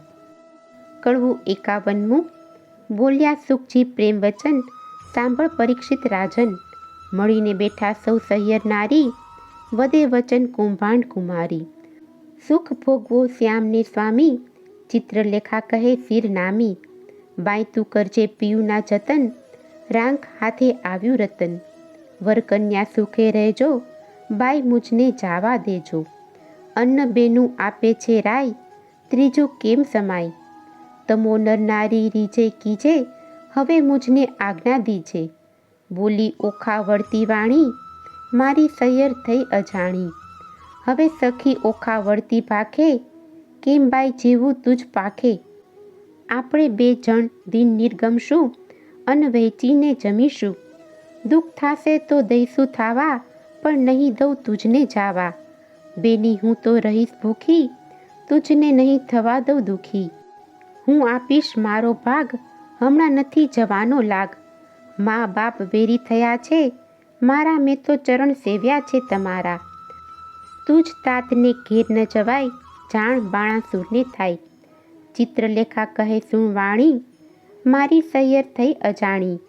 S1: કડવું 51મું. બોલ્યા સુખજી પ્રેમ વચન, સાંભળ પરીક્ષિત રાજન, મળીને બેઠા સૌ સહિયર નારી, વધે વચન કુંભાંડ કુમારી. સુખ ભોગવો શ્યામને સ્વામી, ચિત્રલેખા કહે શિર નામી, બાઈ તું કરજે પિયુના જતન, રાંક હાથે આવ્યું રતન. વરકન્યા સુખે રહેજો, બાઈ મુજને જાવા દેજો, અન્ન બેનું આપે છે રાય, ત્રીજું કેમ સમાય. તમો નર નારી રીજે કીજે, હવે મુજને આજ્ઞા દીજે. બોલી ઓખા વળતી વાણી, મારી સૈયર થઈ અજાણી. હવે સખી ઓખા વળતી ભાખે, કેમ બાઈ જેવું તુજ પાખે. આપણે બે જણ દિન નિર્ગમશું, અન્ન વહેંચીને જમીશું. દુઃખ થાશે તો દઈશું થાવા, પણ નહીં દઉં તુજને જાવા. બેની હું તો રહીશ ભૂખી, તુજને નહીં થવા દઉં દુઃખી. હું આપીશ મારો ભાગ, હમણાં નથી જવાનો લાગ. મા બાપ વેરી થયા છે મારા, મેં તો ચરણ સેવ્યા છે તમારા. તુજ તાતને ઘેર ન જવાય, જાણ બાણાસુરને થાય. ચિત્રલેખા કહે સુણ વાણી, મારી સૈયર થઈ અજાણી.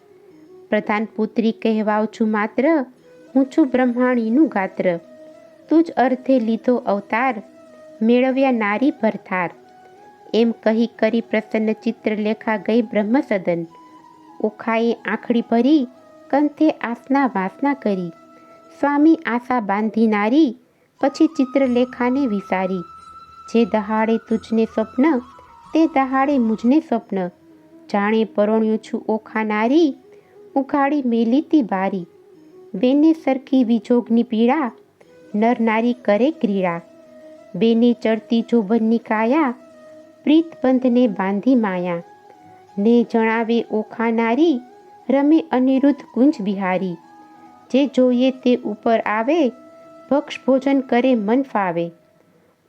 S1: પ્રધાન પુત્રી કહેવાઉં છું માત્ર, હું છું બ્રહ્માણીનું ગાત્ર. તુજ અર્થે લીધો અવતાર, મેળવ્યા નારી ભરથાર. એમ કહી કરી પ્રસન્ન ચિત્રલેખા ગઈ બ્રહ્મસદન. ઓખાએ આંખડી ભરી, કંથે આસના વાસના કરી. સ્વામી આશા બાંધી નારી, પછી ચિત્રલેખાને વિસારી. જે દહાડે તુજને સ્વપ્ન, તે દહાડે મુજને સ્વપ્ન, જાણે પરણ્યું છું ઓખા નારી, ઉઘાડી મેલીતી બારી. બેને સરખી વિજોગની પીડા, નર નારી કરે ક્રીડા. બેને ચડતી જોબનની કાયા, પ્રીત બંધને બાંધી માયા. ને જણાવે ઓખા નારી, રમે અનિરુદ્ધ કુંજ બિહારી. જે જોઈએ તે ઉપર આવે, ભક્ષ ભોજન કરે મન ફાવે.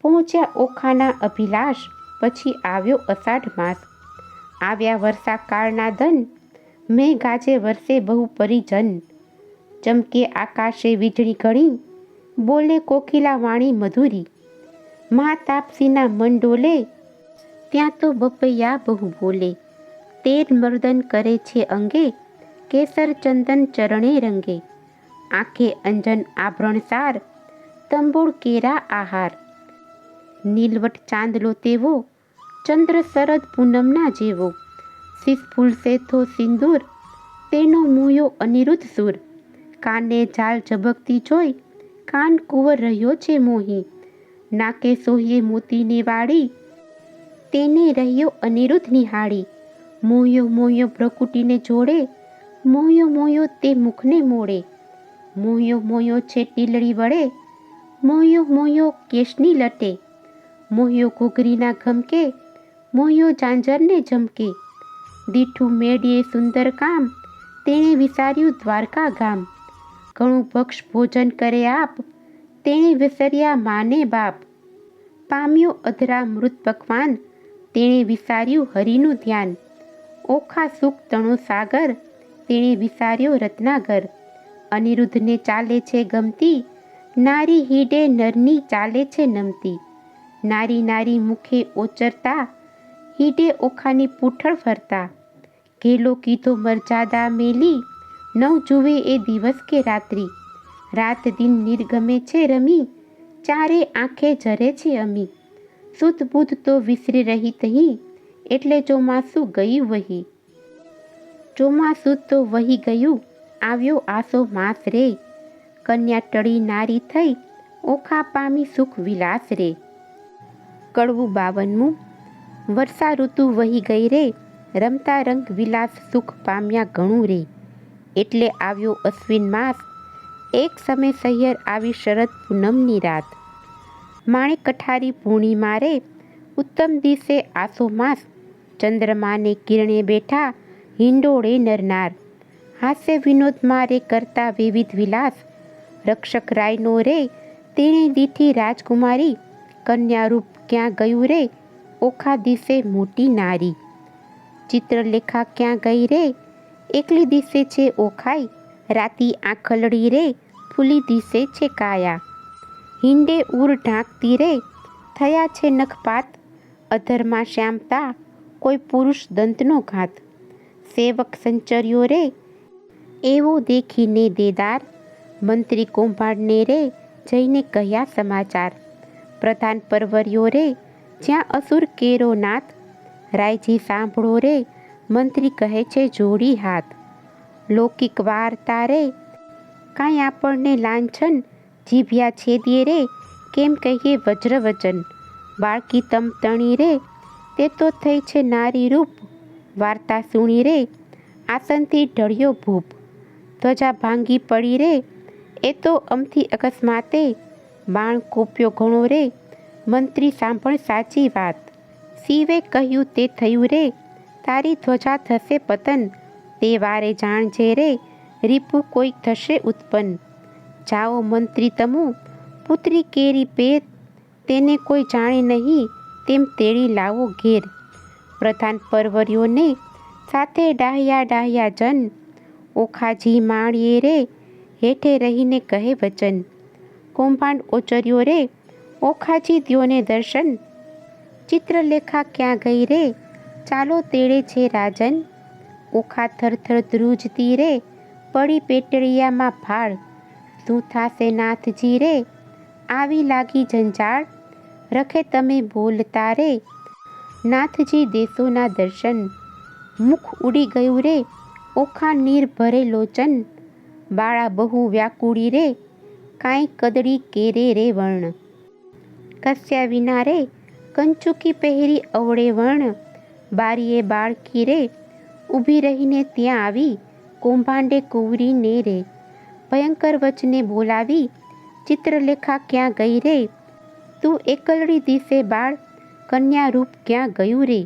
S1: પહોંચ્યા ઓખાના અભિલાષ, પછી આવ્યો અષાઢ માસ. આવ્યા વર્ષા કાળના ધન, મેં ગાજે વર્ષે બહુ પરિજન. ચમકે આકાશે વીજળી ઘણી, બોલે કોકિલા વાણી મધુરી. મહાતાપસીના મન ડોલે, ત્યાં તો બપૈયા બહુ બોલે. તેર મર્દન કરે છે અંગે, કેસર ચંદન ચરણે રંગે. આંખે અંજન આભરણ સાર, તંબોળ કેરા આહાર. નીલવટ ચાંદલો તેવો, ચંદ્ર શરદ પૂનમના જેવો. શીશ ફૂલશે તો સિંદૂર, તેનો મૂયો અનિરુદ્ધ સૂર. કાને જાલ ઝબકતી જોઈ, કાન કુંવર રહ્યો છે મોહી. નાકે સોહીએ મોતીની વાળી, તેને રહ્યો અનિરુદ્ધ નિહાળી. મોયો મોયો પ્રકૃતિને જોડે, મોયો મોયો તે મુખને મોડે. મોયો મોયો છે ટીલડી વડે, મોયો મોયો કેશની લટે. મોયો ઘૂઘરીના ઘમકે, મોયો ઝાંઝરને ઝમકે. દીઠું મેળીએ સુંદર કામ, તેણે વિચાર્યું દ્વારકા ગામ. ઘણું ભક્ષ ભોજન કરે આપ, તેણે વિસર્યા માને બાપ. પામ્યો અધરા મૃત પકવાન, તેણે વિચાર્યું હરિનું ધ્યાન. ઓખા સુખ તણો સાગર, તેણે વિચાર્યો રત્નાગર. અનિરુદ્ધને ચાલે છે ગમતી, નારી હીડે નરની ચાલે છે નમતી. નારી નારી મુખે ઓચરતા, હીડે ઓખાની પૂંઠળ ફરતા. ઘેલો કીધો મર્યાદા મેલી, નવ જુએ એ દિવસ કે રાત્રિ. રાત દિન નિર્ગમે છે રમી, ચારે આંખે જરે છે અમી. સુધ બુધ તો વિસરી રહી તહીં, એટલે ચોમાસું ગયું વહી. ચોમાસું તો વહી ગયું, આવ્યો આસો માસ રે. કન્યા ટળી નારી થઈ, ઓખા પામી સુખ વિલાસ રે. કડવું 52. વર્ષા ઋતુ વહી ગઈ રે, રમતા રંગ વિલાસ સુખ પામ્યા ઘણું રે. એટલે આવ્યો અશ્વિન માસ, એક સમય સહિયર આવી શરદ પૂનમની રાત. માણે કઠારી પૂર્ણિમા રે, ઉત્તમ દિવસે આસો માસ. ચંદ્રમાને કિરણે બેઠા, હિંડોળે નરનાર. હાસ્ય વિનોદ મારે કરતા વિવિધ વિલાસ. રક્ષક રાયનો રે, તેણે દીઠી રાજકુમારી. કન્યારૂપ ક્યાં ગયું રે, ઓખા દિશે મોટી નારી. ચિત્રલેખા ક્યાં ગઈ રે, એકલી દિશે છે ઓખાઈ. રાતી આંખલડી રે, ફૂલી દિશે છે કાયા. હિંડે ઉર ઢાંકતી રે, થયા છે નખપાત. અધરમાં શ્યામતા, કોઈ પુરુષ દંતનો ઘાત. સેવક સંચર્યો રે, એવો દેખીને દેદાર. મંત્રી કૌભાંડને રે, જઈને કહ્યા સમાચાર. પ્રધાન પરવર્યો રે, જ્યાં અસુર કેરો નાથ. રાયજી સાંભળો રે, મંત્રી કહે છે જોડી હાથ. લૌકિક વાર્તા રે, કાંઈ આપણને લાંછન. જીભ્યા છેદીએ રે, કેમ કહીએ વજ્ર વચન. બાળકી તમતણી રે, તે તો થઈ છે નારી રૂપ. વાર્તા સુણી રે, આસનથી ઢળ્યો ભૂપ. ધ્વજા ભાંગી પડી રે, એ તો અમથી અકસ્માતે. બાણ કોપ્યો ઘણો રે, મંત્રી સાંભળ સાચી વાત. શિવે કહ્યું તે થયું રે, તારી ધ્વજા થશે પતન. તે વારે જાણજે રે, રીપુ કોઈ થશે ઉત્પન્ન. જાઓ મંત્રી તમો, પુત્રી કેરી પેર. તેને કોઈ જાણે નહીં, તેમ તેડી લાવો ઘેર. પ્રધાન પરવર્યોને, સાથે ડાહ્યા ડાહ્યા જન. ઓખાજી માળીએ રે, હેઠે રહીને કહે વચન. કૌભાંડ ઓચર્યો રે, ઓખાજી દ્યોને દર્શન. ચિત્રલેખા ક્યાં ગઈ રે, ચાલો તેડે છે રાજન. ઓખા થરથર ધ્રુજતી રે, પડી પેટળિયામાં ભાળ. શું થાશે નાથજી રે, આવી લાગી જંજાળ. રખે તમે બોલતા રે, નાથજી દેશોના દર્શન. મુખ ઉડી ગયું રે, ઓખા નીર ભરે લોચન. બાળા બહુ વ્યાકુળી રે, કાંઈ કદડી કેરે રે વર્ણ. કસ્યા વિના રે, કંચુકી પહેરી અવળે વર્ણ બારીએ બાળકી રે, ઊભી રહીને ત્યાં આવી કૌભાંડે કુંવરીને રે. ભયંકર વચને બોલાવી ચિત્રલેખા ક્યાં ગઈ રે, તું એકલડી દિશે બાળ કન્યા રૂપ ક્યાં ગયું રે.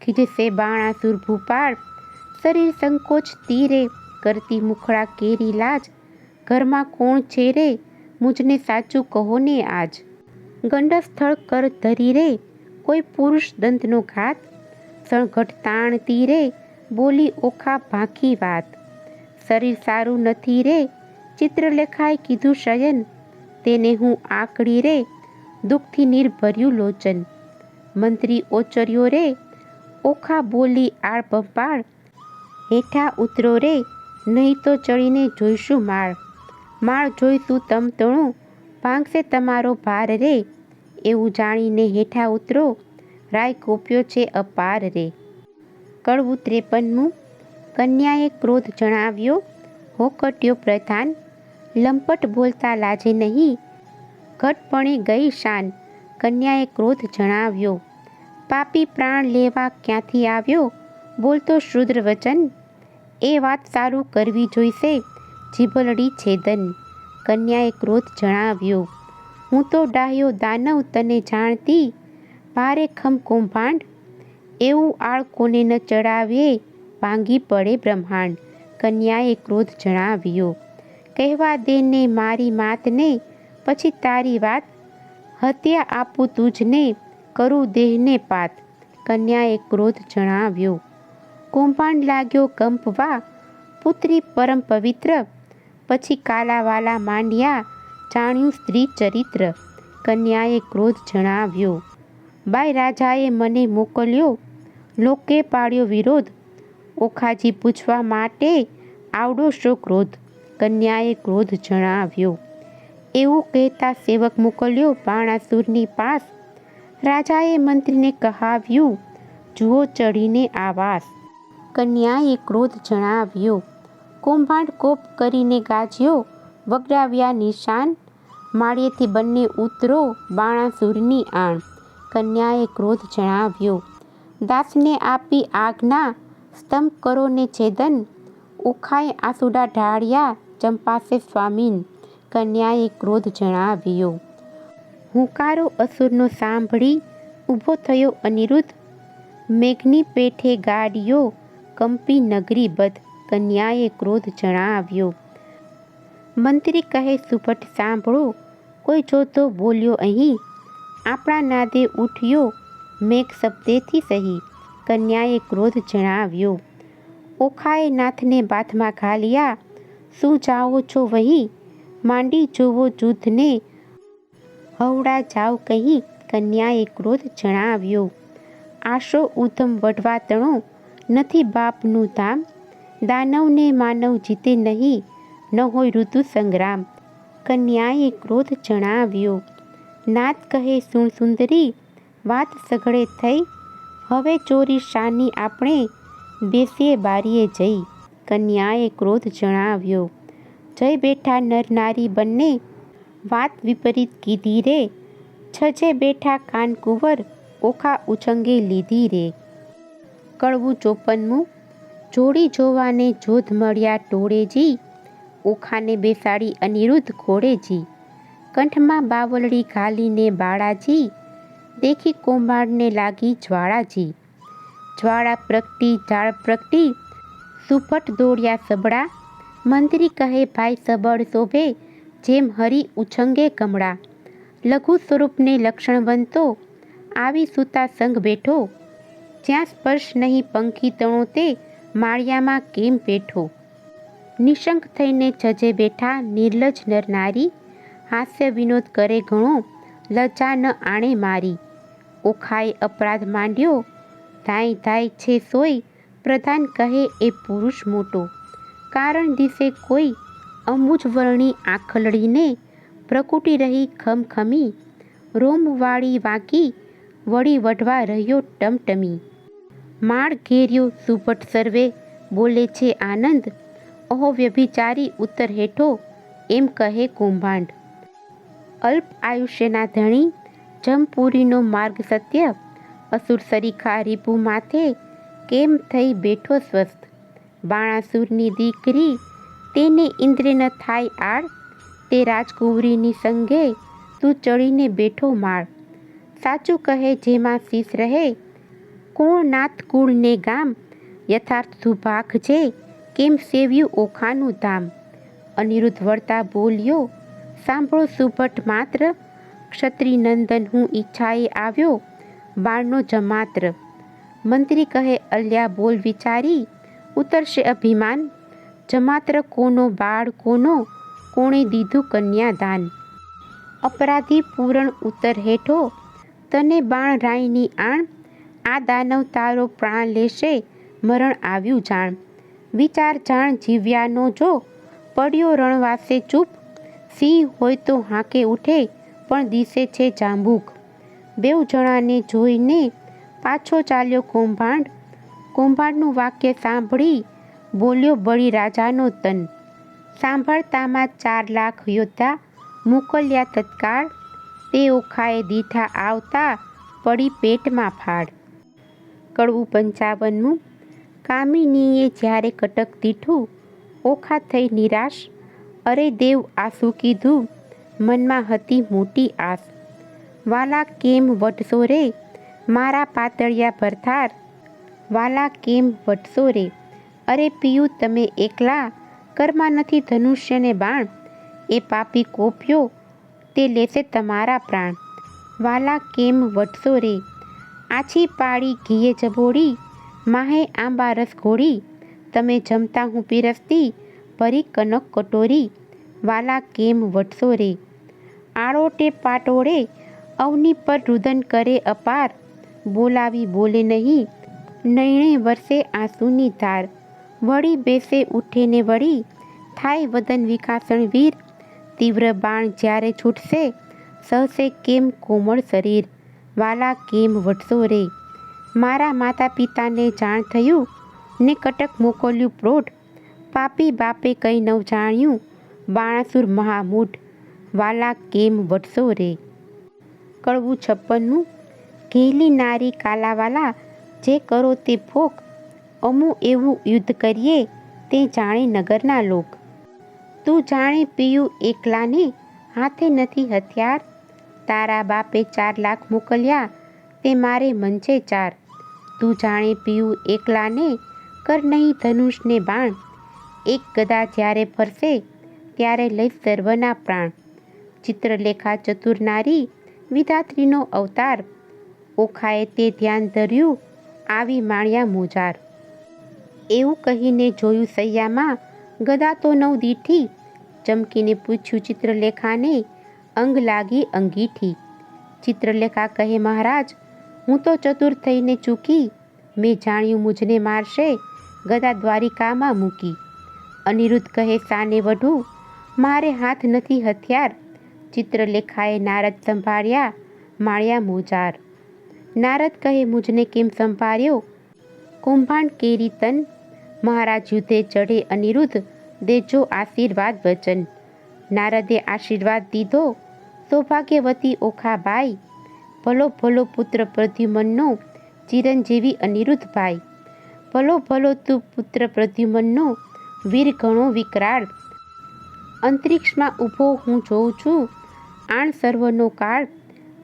S1: ખીજશે બાણાસુર ભૂપાળ શરીર સંકોચ તીરે, કરતી મુખડા કેરી લાજ, ઘરમાં કોણ છે રે મુજને સાચું કહો ને આજ. ગંડ સ્થળ કર ધરી રે કોઈ પુરુષ દંતનો ઘાત, સણઘટ તાણતી રે બોલી ઓખા ભાંખી વાત. શરીર સારું નથી રે ચિત્રલેખાએ કીધું શયન, તેને હું આકડી રે દુઃખથી નિર્ભર્યું લોચન. મંત્રી ઓચર્યો રે ઓખા બોલી આળપંપાળ, હેઠા ઉતરો રે નહીં તો ચડીને જોઈશું માળ. માળ જોઈશું તમતણું ભાંગશે તમારો ભાર રે, એવું જાણીને હેઠા ઉતરો રાય કોપ્યો છે અપાર રે. કડવું 53મું. કન્યાએ ક્રોધ જણાવ્યો હોકટ્યો પ્રધાન, લંપટ બોલતા લાજે નહીં ઘટપણે ગઈ શાન. કન્યાએ ક્રોધ જણાવ્યો પાપી પ્રાણ લેવા ક્યાંથી આવ્યો, બોલતો શુદ્ર વચન, એ વાત સારું કરવી જોઈશે જીભલડી છેદન. કન્યાએ ક્રોધ જણાવ્યો હું તો ડાહ્યો દાનવ તને જાણતી, ભારે ખમ કૌભાંડ, એવું આળ કોને ન ચડાવીએ ભાંગી પડે બ્રહ્માંડ. કન્યાએ ક્રોધ જણાવ્યો કહેવા દે ને મારી માતને પછી તારી વાત, હત્યા આપું તુજને કરું દેહને પાત. કન્યાએ ક્રોધ જણાવ્યો કૌભાંડ લાગ્યો કંપવા પુત્રી પરમ પવિત્ર, પછી કાલાવાલા માંડ્યા જાણ્યું સ્ત્રી ચરિત્ર. કન્યાએ ક્રોધ જણાવ્યો બાઈ રાજાએ મને મોકલ્યો લોકે પાડ્યો વિરોધ, ઓખાજી પૂછવા માટે આવડો શો ક્રોધ. કન્યાએ ક્રોધ જણાવ્યો એવું કહેતા સેવક મોકલ્યો બાણાસુરની પાસ, રાજાએ મંત્રીને કહાવ્યું જુઓ ચડીને આવાસ. કન્યાએ ક્રોધ જણાવ્યો કૌભાંડ કોપ કરીને ગાજ્યો વગડાવ્યા નિશાન, માળિયેથી બંને ઉતરો બાણાસુરની આણ. કન્યાએ ક્રોધ જણાવ્યો દાસને આપી આજ્ઞા સ્તંભ કરો ને છેદન, ઓખાએ આંસુડા ઢાળ્યા ચંપાસે સ્વામીન. કન્યાએ ક્રોધ જણાવ્યો હુંકારો અસુરનો સાંભળી ઊભો થયો અનિરુદ્ધ, મેઘની પેઠે ગાડીઓ કંપી નગરી બધ. કન્યાએ ક્રોધ જણાવ્યો મંત્રી કહે સુભટ સાંભળો, કોઈ જોતો બોલ્યો અહીં, આપણા નાદે ઉઠ્યો મેઘ શબ્દેથી સહી. કન્યાએ ક્રોધ જણાવ્યો ઓખાએ નાથને બાથમાં ઘાલ્યા, શું જાઓ છો વહીં, માંડી જોવો જૂથને હવડા જાવ કહી. કન્યાએ ક્રોધ જણાવ્યો આશો ઉધમ વઢવા તણો નથી બાપનું ધામ, દાનવને માનવ જીતે નહીં ન હોય ઋતુ સંગ્રામ. કન્યાએ ક્રોધ જણાવ્યો નાથ કહે સુણ સુંદરી વાત સઘળે થઈ, હવે ચોરી શાની આપણે બેસીએ બારીએ જઈ. કન્યાએ ક્રોધ જણાવ્યો જઈ બેઠા નર નારી બંને વાત વિપરીત કીધી રે, છજે બેઠા કાનકુંવર ઓખા ઉછંગે લીધી રે. કડવું 54મું. જોડી જોવાને જોધ મળ્યા ટોળેજી, ઓખાને બેસાડી અનિરુદ્ધ ઘોડેજી. કંઠમાં બાવલડી ઘાલીને બાળાજી, દેખી કૌભાંડને લાગી જ્વાળાજી. જ્વાળા પ્રગટી ઝાડ પ્રગટી સુફટ દોડ્યા સબળા, મંત્રી કહે ભાઈ સબળ શોભે જેમ હરી ઉછંગે કમળા. લઘુ સ્વરૂપને લક્ષણવંતો આવી સૂતા સંગ બેઠો, જ્યાં સ્પર્શ નહીં પંખી તણો તે માળિયામાં કેમ પેઠો. નિશંક થઈને જજે બેઠા નિર્લજ નર નારી, હાસ્ય વિનોદ કરે ઘણો લજ્જા ન આણે મારી. ઓખાએ અપરાધ માંડ્યો ધાય ધાય છે સોય, પ્રધાન કહે એ પુરુષ મોટો, કારણ દિશે કોઈ અંબુજવર્ણી આંખલડીને પ્રકુટી રહી ખમખમી, રોમવાળી વાંકી વળી વઢવા રહ્યો ટમટમી. માળ ઘેર્યો સુભટ સર્વે બોલે છે આનંદ, ઓહો વ્યભિચારી ઉત્તર હેઠો એમ કહે કૌભાંડ. અલ્પ આયુષ્યના ધણી જમપુરીનો માર્ગ સત્ય, અસુર સરીખા રીપુ માથે કેમ થઈ બેઠો સ્વસ્થ. બાણાસુરની દીકરી તેને ઇન્દ્ર ન થાય આડ, તે રાજકુંવરીની સંગે તું ચડીને બેઠો માળ. સાચું કહે જેમાં શીશ રહે, કોણ નાથ કુળ ને ગામ, યથાર્થ સુભાખ છે કેમ સેવ્યું ઓખાનું ધામ. અનિરુદ્ધ વળતા બોલ્યો, સાંભળો સુભટ માત્ર, ક્ષત્રિ નંદન હું ઈચ્છાએ આવ્યો, બાળનો જમાત્ર. મંત્રી કહે, અલ્યા બોલ વિચારી, ઉતરશે અભિમાન, જમાત્ર કોનો બાળ કોનો, કોણે દીધું કન્યાદાન. અપરાધી પૂરણ ઉત્તર હેઠો, તને બાણ રાયની આણ, આ દાનવ તારો પ્રાણ લેશે, મરણ આવ્યું જાણ. વિચાર જાણ જીવ્યાનો જો, પડ્યો રણવાસે ચૂપ, સિંહ હોય તો હાંકે ઉઠે, પણ દિશે છે જાંબુક. બેઉ જણાને જોઈને પાછો ચાલ્યો કૌભાંડ, કૌભાંડનું વાક્ય સાંભળી બોલ્યો બળી રાજાનો તન. સાંભળતામાં 4 લાખ યોદ્ધા મોકલ્યા તત્કાળ, તે ઓખાએ દીઠા આવતા પડી પેટમાં ફાડ. કડવું 55. કામિનીએ જ્યારે કટક દીઠું, ઓખા થઈ નિરાશ, અરે દેવ આ શું કીધું, મનમાં હતી મોટી આસ. વાલા કેમ વટશો રે, મારા પાતળિયા ભરથાર, વાલા કેમ વટશો રે, અરે પિયું તમે એકલા, કરમાં નથી ધનુષ્યને બાણ, એ પાપી કોપ્યો તે લેશે તમારા પ્રાણ. વાલા કેમ વટશો રે, આછી પાડી ઘીએ જબોડી, માહે આંબા રસ ઘોડી, તમે જમતા હું પીરસતી, ભરી કનક કટોરી. વાલા કેમ વટશો રે, આળોટે પાટોળે અવની પર રુદન કરે અપાર, બોલાવી બોલે નહીં, નયણે વરસે આંસુની ધાર. વળી બેસે ઉઠે ને વળી, થાય વદન વિકાસણ વીર, તીવ્ર બાણ જ્યારે છૂટશે, સહશે કેમ કોમળ શરીર. વાલા કેમ વટશો રે, મારા માતા પિતાને જાણ થયું, ને કટક મોકલ્યું પ્રોઢ, પાપી બાપે કંઈ ન જાણ્યું, બાણાસુર મહામૂઢ. વાલા કેમ વટશો રે. કડવું 56. ઘેલી નારી કાલાવાલા, જે કરો તે ભોગ, અમુ એવું યુદ્ધ કરીએ, તે જાણે નગરના લોક. તું જાણે પિયું એકલાને, હાથે નથી હથિયાર, તારા બાપે 4 લાખ મોકલ્યા, તે મારે મંચે 4. તું જાણે પિયું એકલાને, કર નહીં ધનુષને બાણ, એક ગદા જ્યારે ફરશે, ત્યારે લઈ સર્વના પ્રાણ. ચિત્રલેખા ચતુર નારી, વિધાત્રીનો અવતાર, ઓખાએ તે ધ્યાન ધર્યું, આવી માણ્યા મોજાર. એવું કહીને જોયું સૈયામાં, ગદા તો 9 દીઠી, ચમકીને પૂછ્યું ચિત્રલેખાને, અંગ લાગી અંગીઠી. ચિત્રલેખા કહે, મહારાજ હું તો ચતુર થઈને ચૂકી, મેં જાણ્યું મુજને મારશે, ગદા દ્વારિકામાં મૂકી. અનિરુદ્ધ કહે, સાને વઢું, મારે હાથ નથી હથિયાર. ચિત્રલેખાએ નારદ સંભાળ્યા, માળ્યા મોજાર. નારદ કહે, મુજને કેમ સંભાળ્યો, કૌભાંડ કેરી તન. મહારાજ યુદ્ધે ચઢે અનિરુદ્ધ, દેજો આશીર્વાદ વચન. નારદે આશીર્વાદ દીધો, સૌભાગ્યવતી ઓખાબાઈ, ભલો ભલો પુત્ર પ્રદ્યુમનનો, ચિરંજીવી અનિરુદ્ધભાઈ. ભલો ભલો તું પુત્ર પ્રદ્યુમનનો, વીર ઘણો વિકરાળ. અંતરિક્ષમાં ઊભો હું જોઉં છું, આણ સર્વનો કાળ.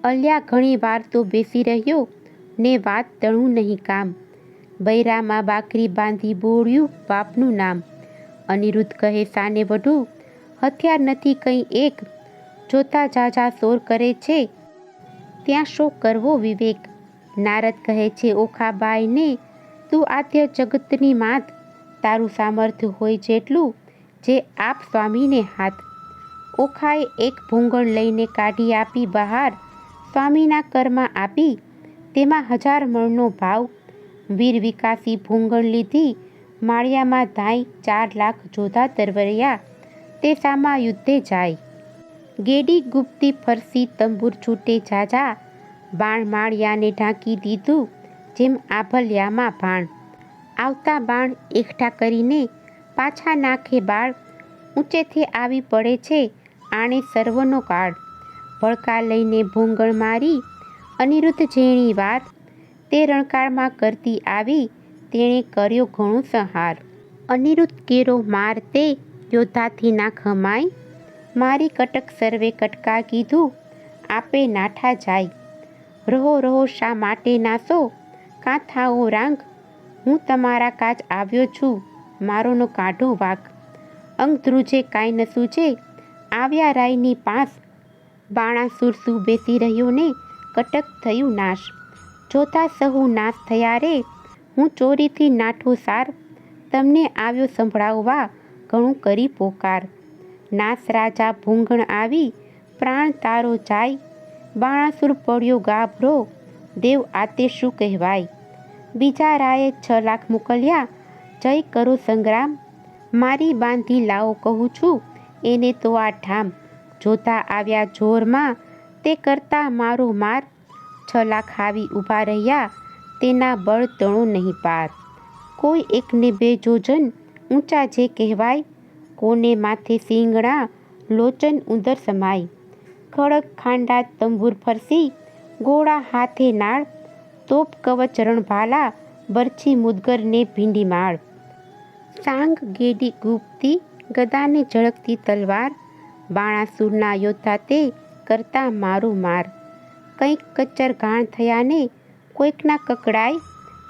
S1: અલ્યા ઘણી વાર તો બેસી રહ્યો, ને વાત તણું નહીં કામ. બૈરામાં બાકરી બાંધી બોળ્યું બાપનું નામ. અનિરુદ્ધ કહે, સાને વઢું, હથિયાર નથી કંઈ એક, જોતા જાજા શોર કરે છે, ત્યાં શો કરવો વિવેક. નારદ કહે છે, ઓખાબાઈને તું આદ્ય જગતની માત, તારું સામર્થ્ય હોય જેટલું, જે આપ સ્વામીને હાથ. ઓખાએ એક ભૂંગળ લઈને કાઢી આપી બહાર, સ્વામીના કરમાં આપી, તેમાં 1000 મણનો ભાવ. વીર વિકાસી ભૂંગળ લીધી, માળિયામાં ધાઈ 4 લાખ જોધા તરવરિયા, તે સામા યુદ્ધે જાય. ગેડી ગુપ્તી ફરસી તંબુર છૂટે ઝાઝા, બાણ માળિયાને ઢાંકી દીધું, જેમ આભલ્યામાં ભાણ. આવતા બાણ એકઠા કરીને, પાછા નાખે બાળ, ઊંચેથી આવી પડે છે, આણે સર્વનો કાળ. ભડકા લઈને ભૂંગળ મારી અનિરુદ્ધ જેણી વાત તે રણકાળમાં કરતી આવી તેણે કર્યો ઘણો સંહાર. અનિરુદ્ધ કેરો માર તે યોદ્ધાથી ના ખમાય, મારી કટક સર્વે કટકા કીધું આપે નાઠા જાય. રહો રહો શા માટે નાસો, કાં થાઓ રાંગ, હું તમારા કાચ આવ્યો છું મારોનો કાઢો વાક. અંગ ધ્રુજે કાંઈ ન સૂજે આવ્યા રાયની પાસ, બાણાસુર શું બેસી રહ્યો ને કટક થયું નાશ. જોતા સહુ નાશ થયા રે, હું ચોરીથી નાઠો સાર, તમને આવ્યો સંભળાવવા ઘણું કરી પોકાર. નાસ રાજા ભૂંગણ આવી પ્રાણ તારો જાય, બાણાસુર પડ્યો ગાભરો દેવ આતે શું કહેવાય. બીજા રાયે 6 લાખ મોકલ્યા જય કરો સંગ્રામ, મારી બાંધી લાવો કહું છું એને તો આ ઠામ. જોતા આવ્યા જોરમાં તે કરતા મારો માર, 6 લાખ આવી ઊભા રહ્યા તેના બળ તણો નહીં પાર. કોઈ એકને 2 જોજન ઊંચા જે કહેવાય, કોને માથે સિંગણા લોચન ઉંદર સમાય. ખડક ખાંડા તંબુર ફરસી ગોળા હાથે નાળ, તોપ કવચ રણભાલા બરછી મુદગર ને ભીંડી માળ. સાંગ ગેડી ગુપ્તી ગદાને ઝળકતી તલવાર, બાણાસુરના યોદ્ધા તે કરતા મારું માર. કંઈક કચ્ચર ઘાણ થયા ને કોઈકના કકડાય,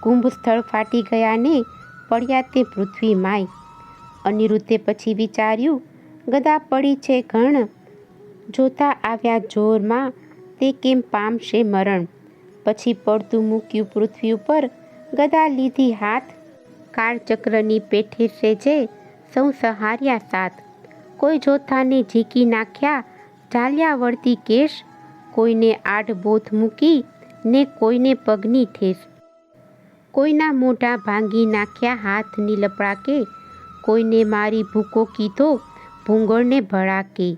S1: કુંભ સ્થળ ફાટી ગયા ને પડ્યા તે પૃથ્વી માય. અનિરુદ્ધે પછી વિચાર્યું ગદા પડી છે ઘણ, જોતા આવ્યા જોરમાં તે કેમ પામશે મરણ. પછી પડતું મૂક્યું પૃથ્વી ઉપર ગદા લીધી હાથ, કાળચક્રની પેઠે સેજે સૌ સહાર્યા સાથ. કોઈ જોથાને ઝીકી નાખ્યા ચાલ્યા વળતી કેશ, કોઈને આડ બોથ મૂકી ને કોઈને પગની ઠેસ. કોઈના મોઢા ભાંગી નાખ્યા હાથની લપડાકે, કોઈને મારી ભૂકો કીધો ભૂંગળને ભડાકે.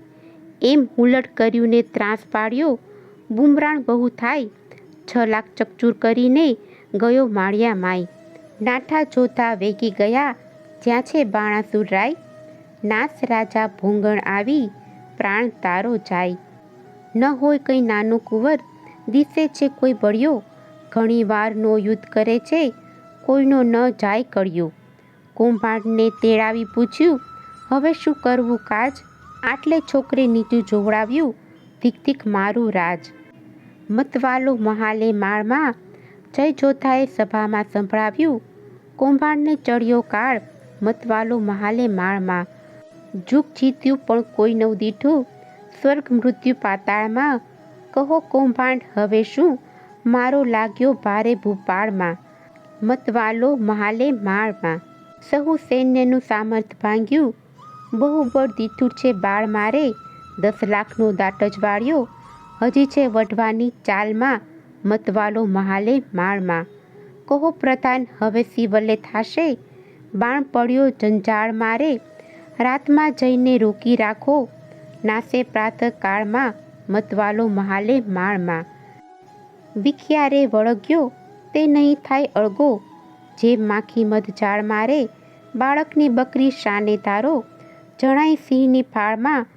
S1: એમ હુલટ કર્યું ને ત્રાસ પાડ્યો બુમરાણ બહુ થાય, 6 લાખ ચકચૂર કરીને ગયો માળિયા માય. નાઠા જોતા વેગી ગયા જ્યાં છે બાણાસુર રાય, નાસ રાજા ભૂંગણ આવી પ્રાણ તારો જાય. ન હોય કંઈ નાનો કુંવર દિસે છે કોઈ બળ્યો, ઘણી વારનો યુદ્ધ કરે છે કોઈનો ન જાય કળ્યો. કુંભારને તેડાવી પૂછ્યું હવે શું કરવું કાજ, આટલે છોકરે નીચું જોવડાવ્યું ધીક ધીક મારું રાજ. મતવાલો મહાલે માળમાં જય જોધાએ સભામાં સંભળાવ્યું, કુંભારને ચડ્યો કાળ મતવાલો મહાલે માળમાં. જુગ જીત્યું પણ કોઈ નવ દીઠું સ્વર્ગ મૃત્યુ પાતાળમાં, કહો કૌભાંડ હવે શું મારો લાગ્યો ભારે ભૂપાળમાં. મતવાલો મહાલે માળમાં સહુ સૈન્યનું સામર્થ ભાંગ્યું, બહુ બળ દીઠું છે બાળ મારે, 10 લાખનો દાટ જ વાળ્યો હજી છે વઢવાની ચાલમાં. મતવાલો મહાલે માળમાં કહો પ્રધાન હવે સિવલે થાશે, બાણ પડ્યો જંજાળ મારે, રાતમાં જઈને રોકી રાખો નાસે પ્રાતઃ કાળમાં. મતવાલો મહાલે માળમાં વિખ્યારે વળગ્યો તે નહીં થાય અળગો, જે માખી મધ ઝાડ મારે બાળકની બકરી શાને તારો, જણાય સિંહની ફાળમાં.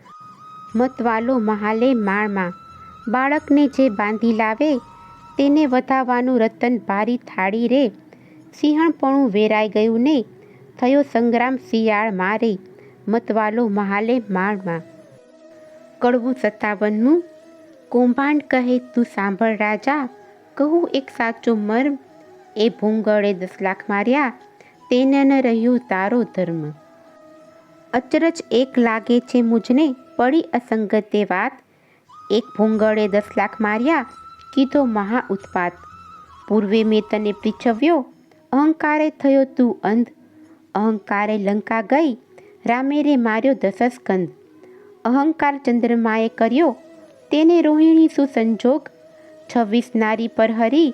S1: મતવાલો મહાલે માળમાં બાળકને જે બાંધી લાવે તેને વધાવવાનું રતન ભારી થાળી રે, સિંહણપણું વેરાઈ ગયું ને થયો સંગ્રામ શિયાળ મારે. મતવાલો મહાલે માળમાં. કડવું 57મું. કૌભાંડ કહે તું સાંભળ રાજા, કહું એક સાચો મર્મ, એ ભૂંગળે 10 લાખ માર્યા તેને ન રહ્યું તારો ધર્મ. અચરજ એક લાગે છે મુજને પડી અસંગતે વાત, એક ભૂંગળે 10 લાખ માર્યા કીધો મહા ઉત્પાત. પૂર્વે મેં તને પૃચ્છવ્યો અહંકારે થયો તું અંધ, અહંકારે લંકા ગઈ રામે રે માર્યો 10 સ્કંદ. અહંકાર ચંદ્રમાએ કર્યો તેને રોહિણી સુસંજોગ, 26 નારી પર હરી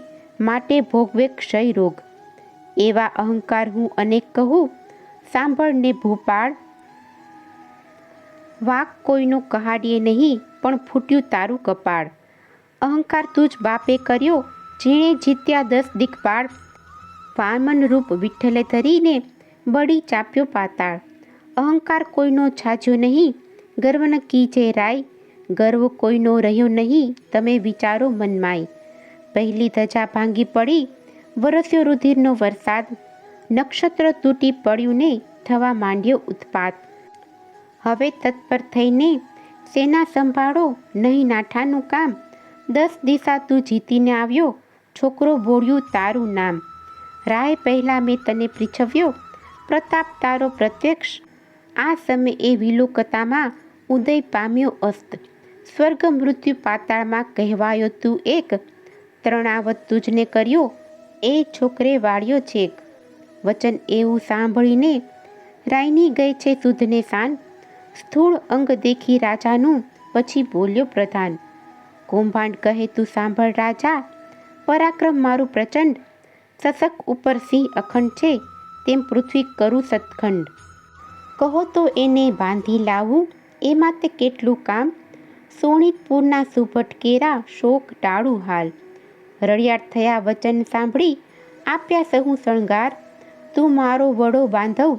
S1: માટે ભોગવે ક્ષય રોગ. એવા અહંકાર હું અનેક કહું સાંભળને ભૂપાળ, વાક કોઈનો કહાડીએ નહીં પણ ફૂટ્યું તારું કપાળ. અહંકાર તું જ બાપે કર્યો જેણે જીત્યા 10 દિક્પાળ, વામન રૂપ વિઠ્ઠલે ધરીને બળી ચાપ્યો પાતાળ. અહંકાર કોઈનો છાજ્યો નહીં ગર્વ ન કીજે રાય, ગર્વ કોઈનો રહ્યો નહીં, તમે વિચારો મનમાય. પહેલી ધજા ભાંગી પડી, વરસ્યો રુધિરનો વરસાદ, નક્ષત્ર તૂટી પડ્યું ને થવા માંડ્યો ઉત્પાત. હવે તત્પર થઈને સેના સંભાળો, નહીં નાઠાનું કામ. 10 દિશા તું જીતીને આવ્યો, છોકરો બોળ્યું તારું નામ. રાય પહેલાં મેં તને પૃચ્છવ્યો, પ્રતાપ તારો પ્રત્યક્ષ. આ સમયે વિલોકતામાં ઉદય પામ્યો અસ્ત. સ્વર્ગ મૃત્યુ પાતાળમાં કહેવાયો તું એક. તરણાવત તુજને કર્યો, એ છોકરે વાળ્યો છેક. વચન એવું સાંભળીને રાયની ગઈ છે સુધને શાન. સ્થૂળ અંગ દેખી રાજાનું, પછી બોલ્યો પ્રધાન. કૌભાંડ કહે તું સાંભળ રાજા, પરાક્રમ મારું પ્રચંડ. સસક ઉપર સિંહ અખંડ છે, તેમ પૃથ્વી કરું સતખંડ. કહો તો એને બાંધી લાવું, એમાં તે કેટલું કામ. સોણિતપુરના સુભટ કેરા, શોક ટાળું હાલ. રળિયાળ થયા વચન સાંભળી, આપ્યા સહુ શણગાર. તું મારો વડો બાંધવ,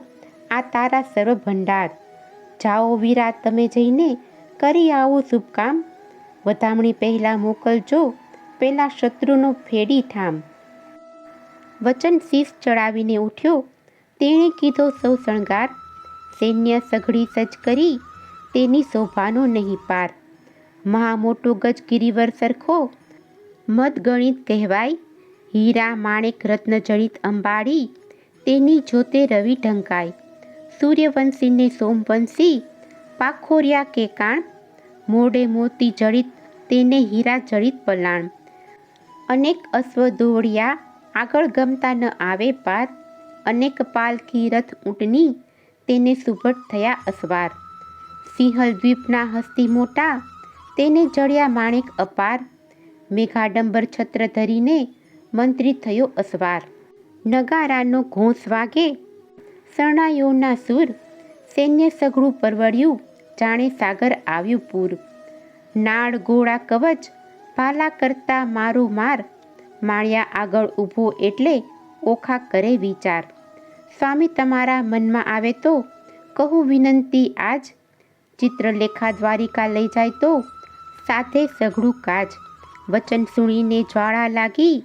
S1: આ તારા સર્વ ભંડાર. જાઓ વીરા તમે જઈને, કરી આવો શુભ કામ. વધામણી પહેલાં મોકલજો, પેલા શત્રુનો ફેડી ઠામ. વચન શીશ ચડાવીને ઉઠ્યો, તેણે કીધો સૌ શણગાર. સૈન્ય સઘળી સજ્જ કરી, તેની શોભાનો નહીં પાર. મહા મોટો ગજ ગિરિવર સરખો, મદ ગણિત કહેવાય. હીરા માણેક રત્ન જડિત અંબાડી, તેની જોતે રવિ ઢંકાય. સૂર્યવંશીને સોમવંશી, પાખોરિયા કે કાણ. મોઢે મોતી જડિત, તેને હીરા જડિત પલાણ. અનેક અશ્વ દોડ્યા, આગળ ગમતા ન આવે પાર. અનેક પાલખી રથ ઊંટની, તેને સુભટ થયા અસવાર. સિંહલ દ્વીપના હસ્તી મોટા, તેને જડ્યા માણેક અપાર. મેઘાડંબર છત્ર ધરીને, મંત્રી થયો અસવાર. નગારાનો ઘોંસ વાગે, શરણાઈઓના સૂર. સૈન્ય સઘળું પરવડ્યું, જાણે સાગર આવ્યું પૂર. નાળ ગોળા કવચ, ભાલા કરતા મારો માર. માળિયા આગળ ઊભો એટલે, ઓખા કરે વિચાર. સ્વામી તમારા મનમાં આવે તો, કહું વિનંતી આજ. ચિત્રલેખા દ્વારિકા લઈ જાય તો, સાથે સઘળું કાજ. વચન સુણીને જ્વાળા લાગી,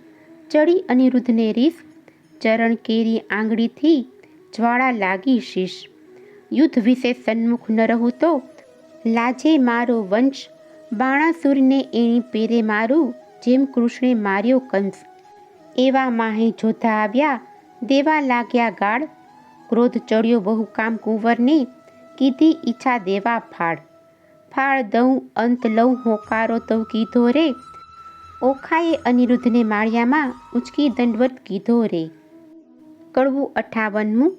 S1: ચડી અનિરુદ્ધને રીસ. ચરણ કેરી આંગળીથી, જ્વાળા લાગી શીશ. યુદ્ધ વિશે સન્મુખ ન રહું તો, લાજે મારો વંશ. બાણાસુરને એણી પેરે મારું, જેમ કૃષ્ણે માર્યો કંસ. એવા માહે જોધા આવ્યા, દેવા લાગ્યા ગાળ. ક્રોધ ચડ્યો બહુ કામ કુંવરને, કીધી ઈચ્છા દેવા ફાળ. ફાળ દઉં અંત લઉં હોકારો તો કીધો રે. ઓખાએ અનિરુદ્ધને માળિયામાં, ઉંચકી દંડવત કીધો રે. કડવું 58મું.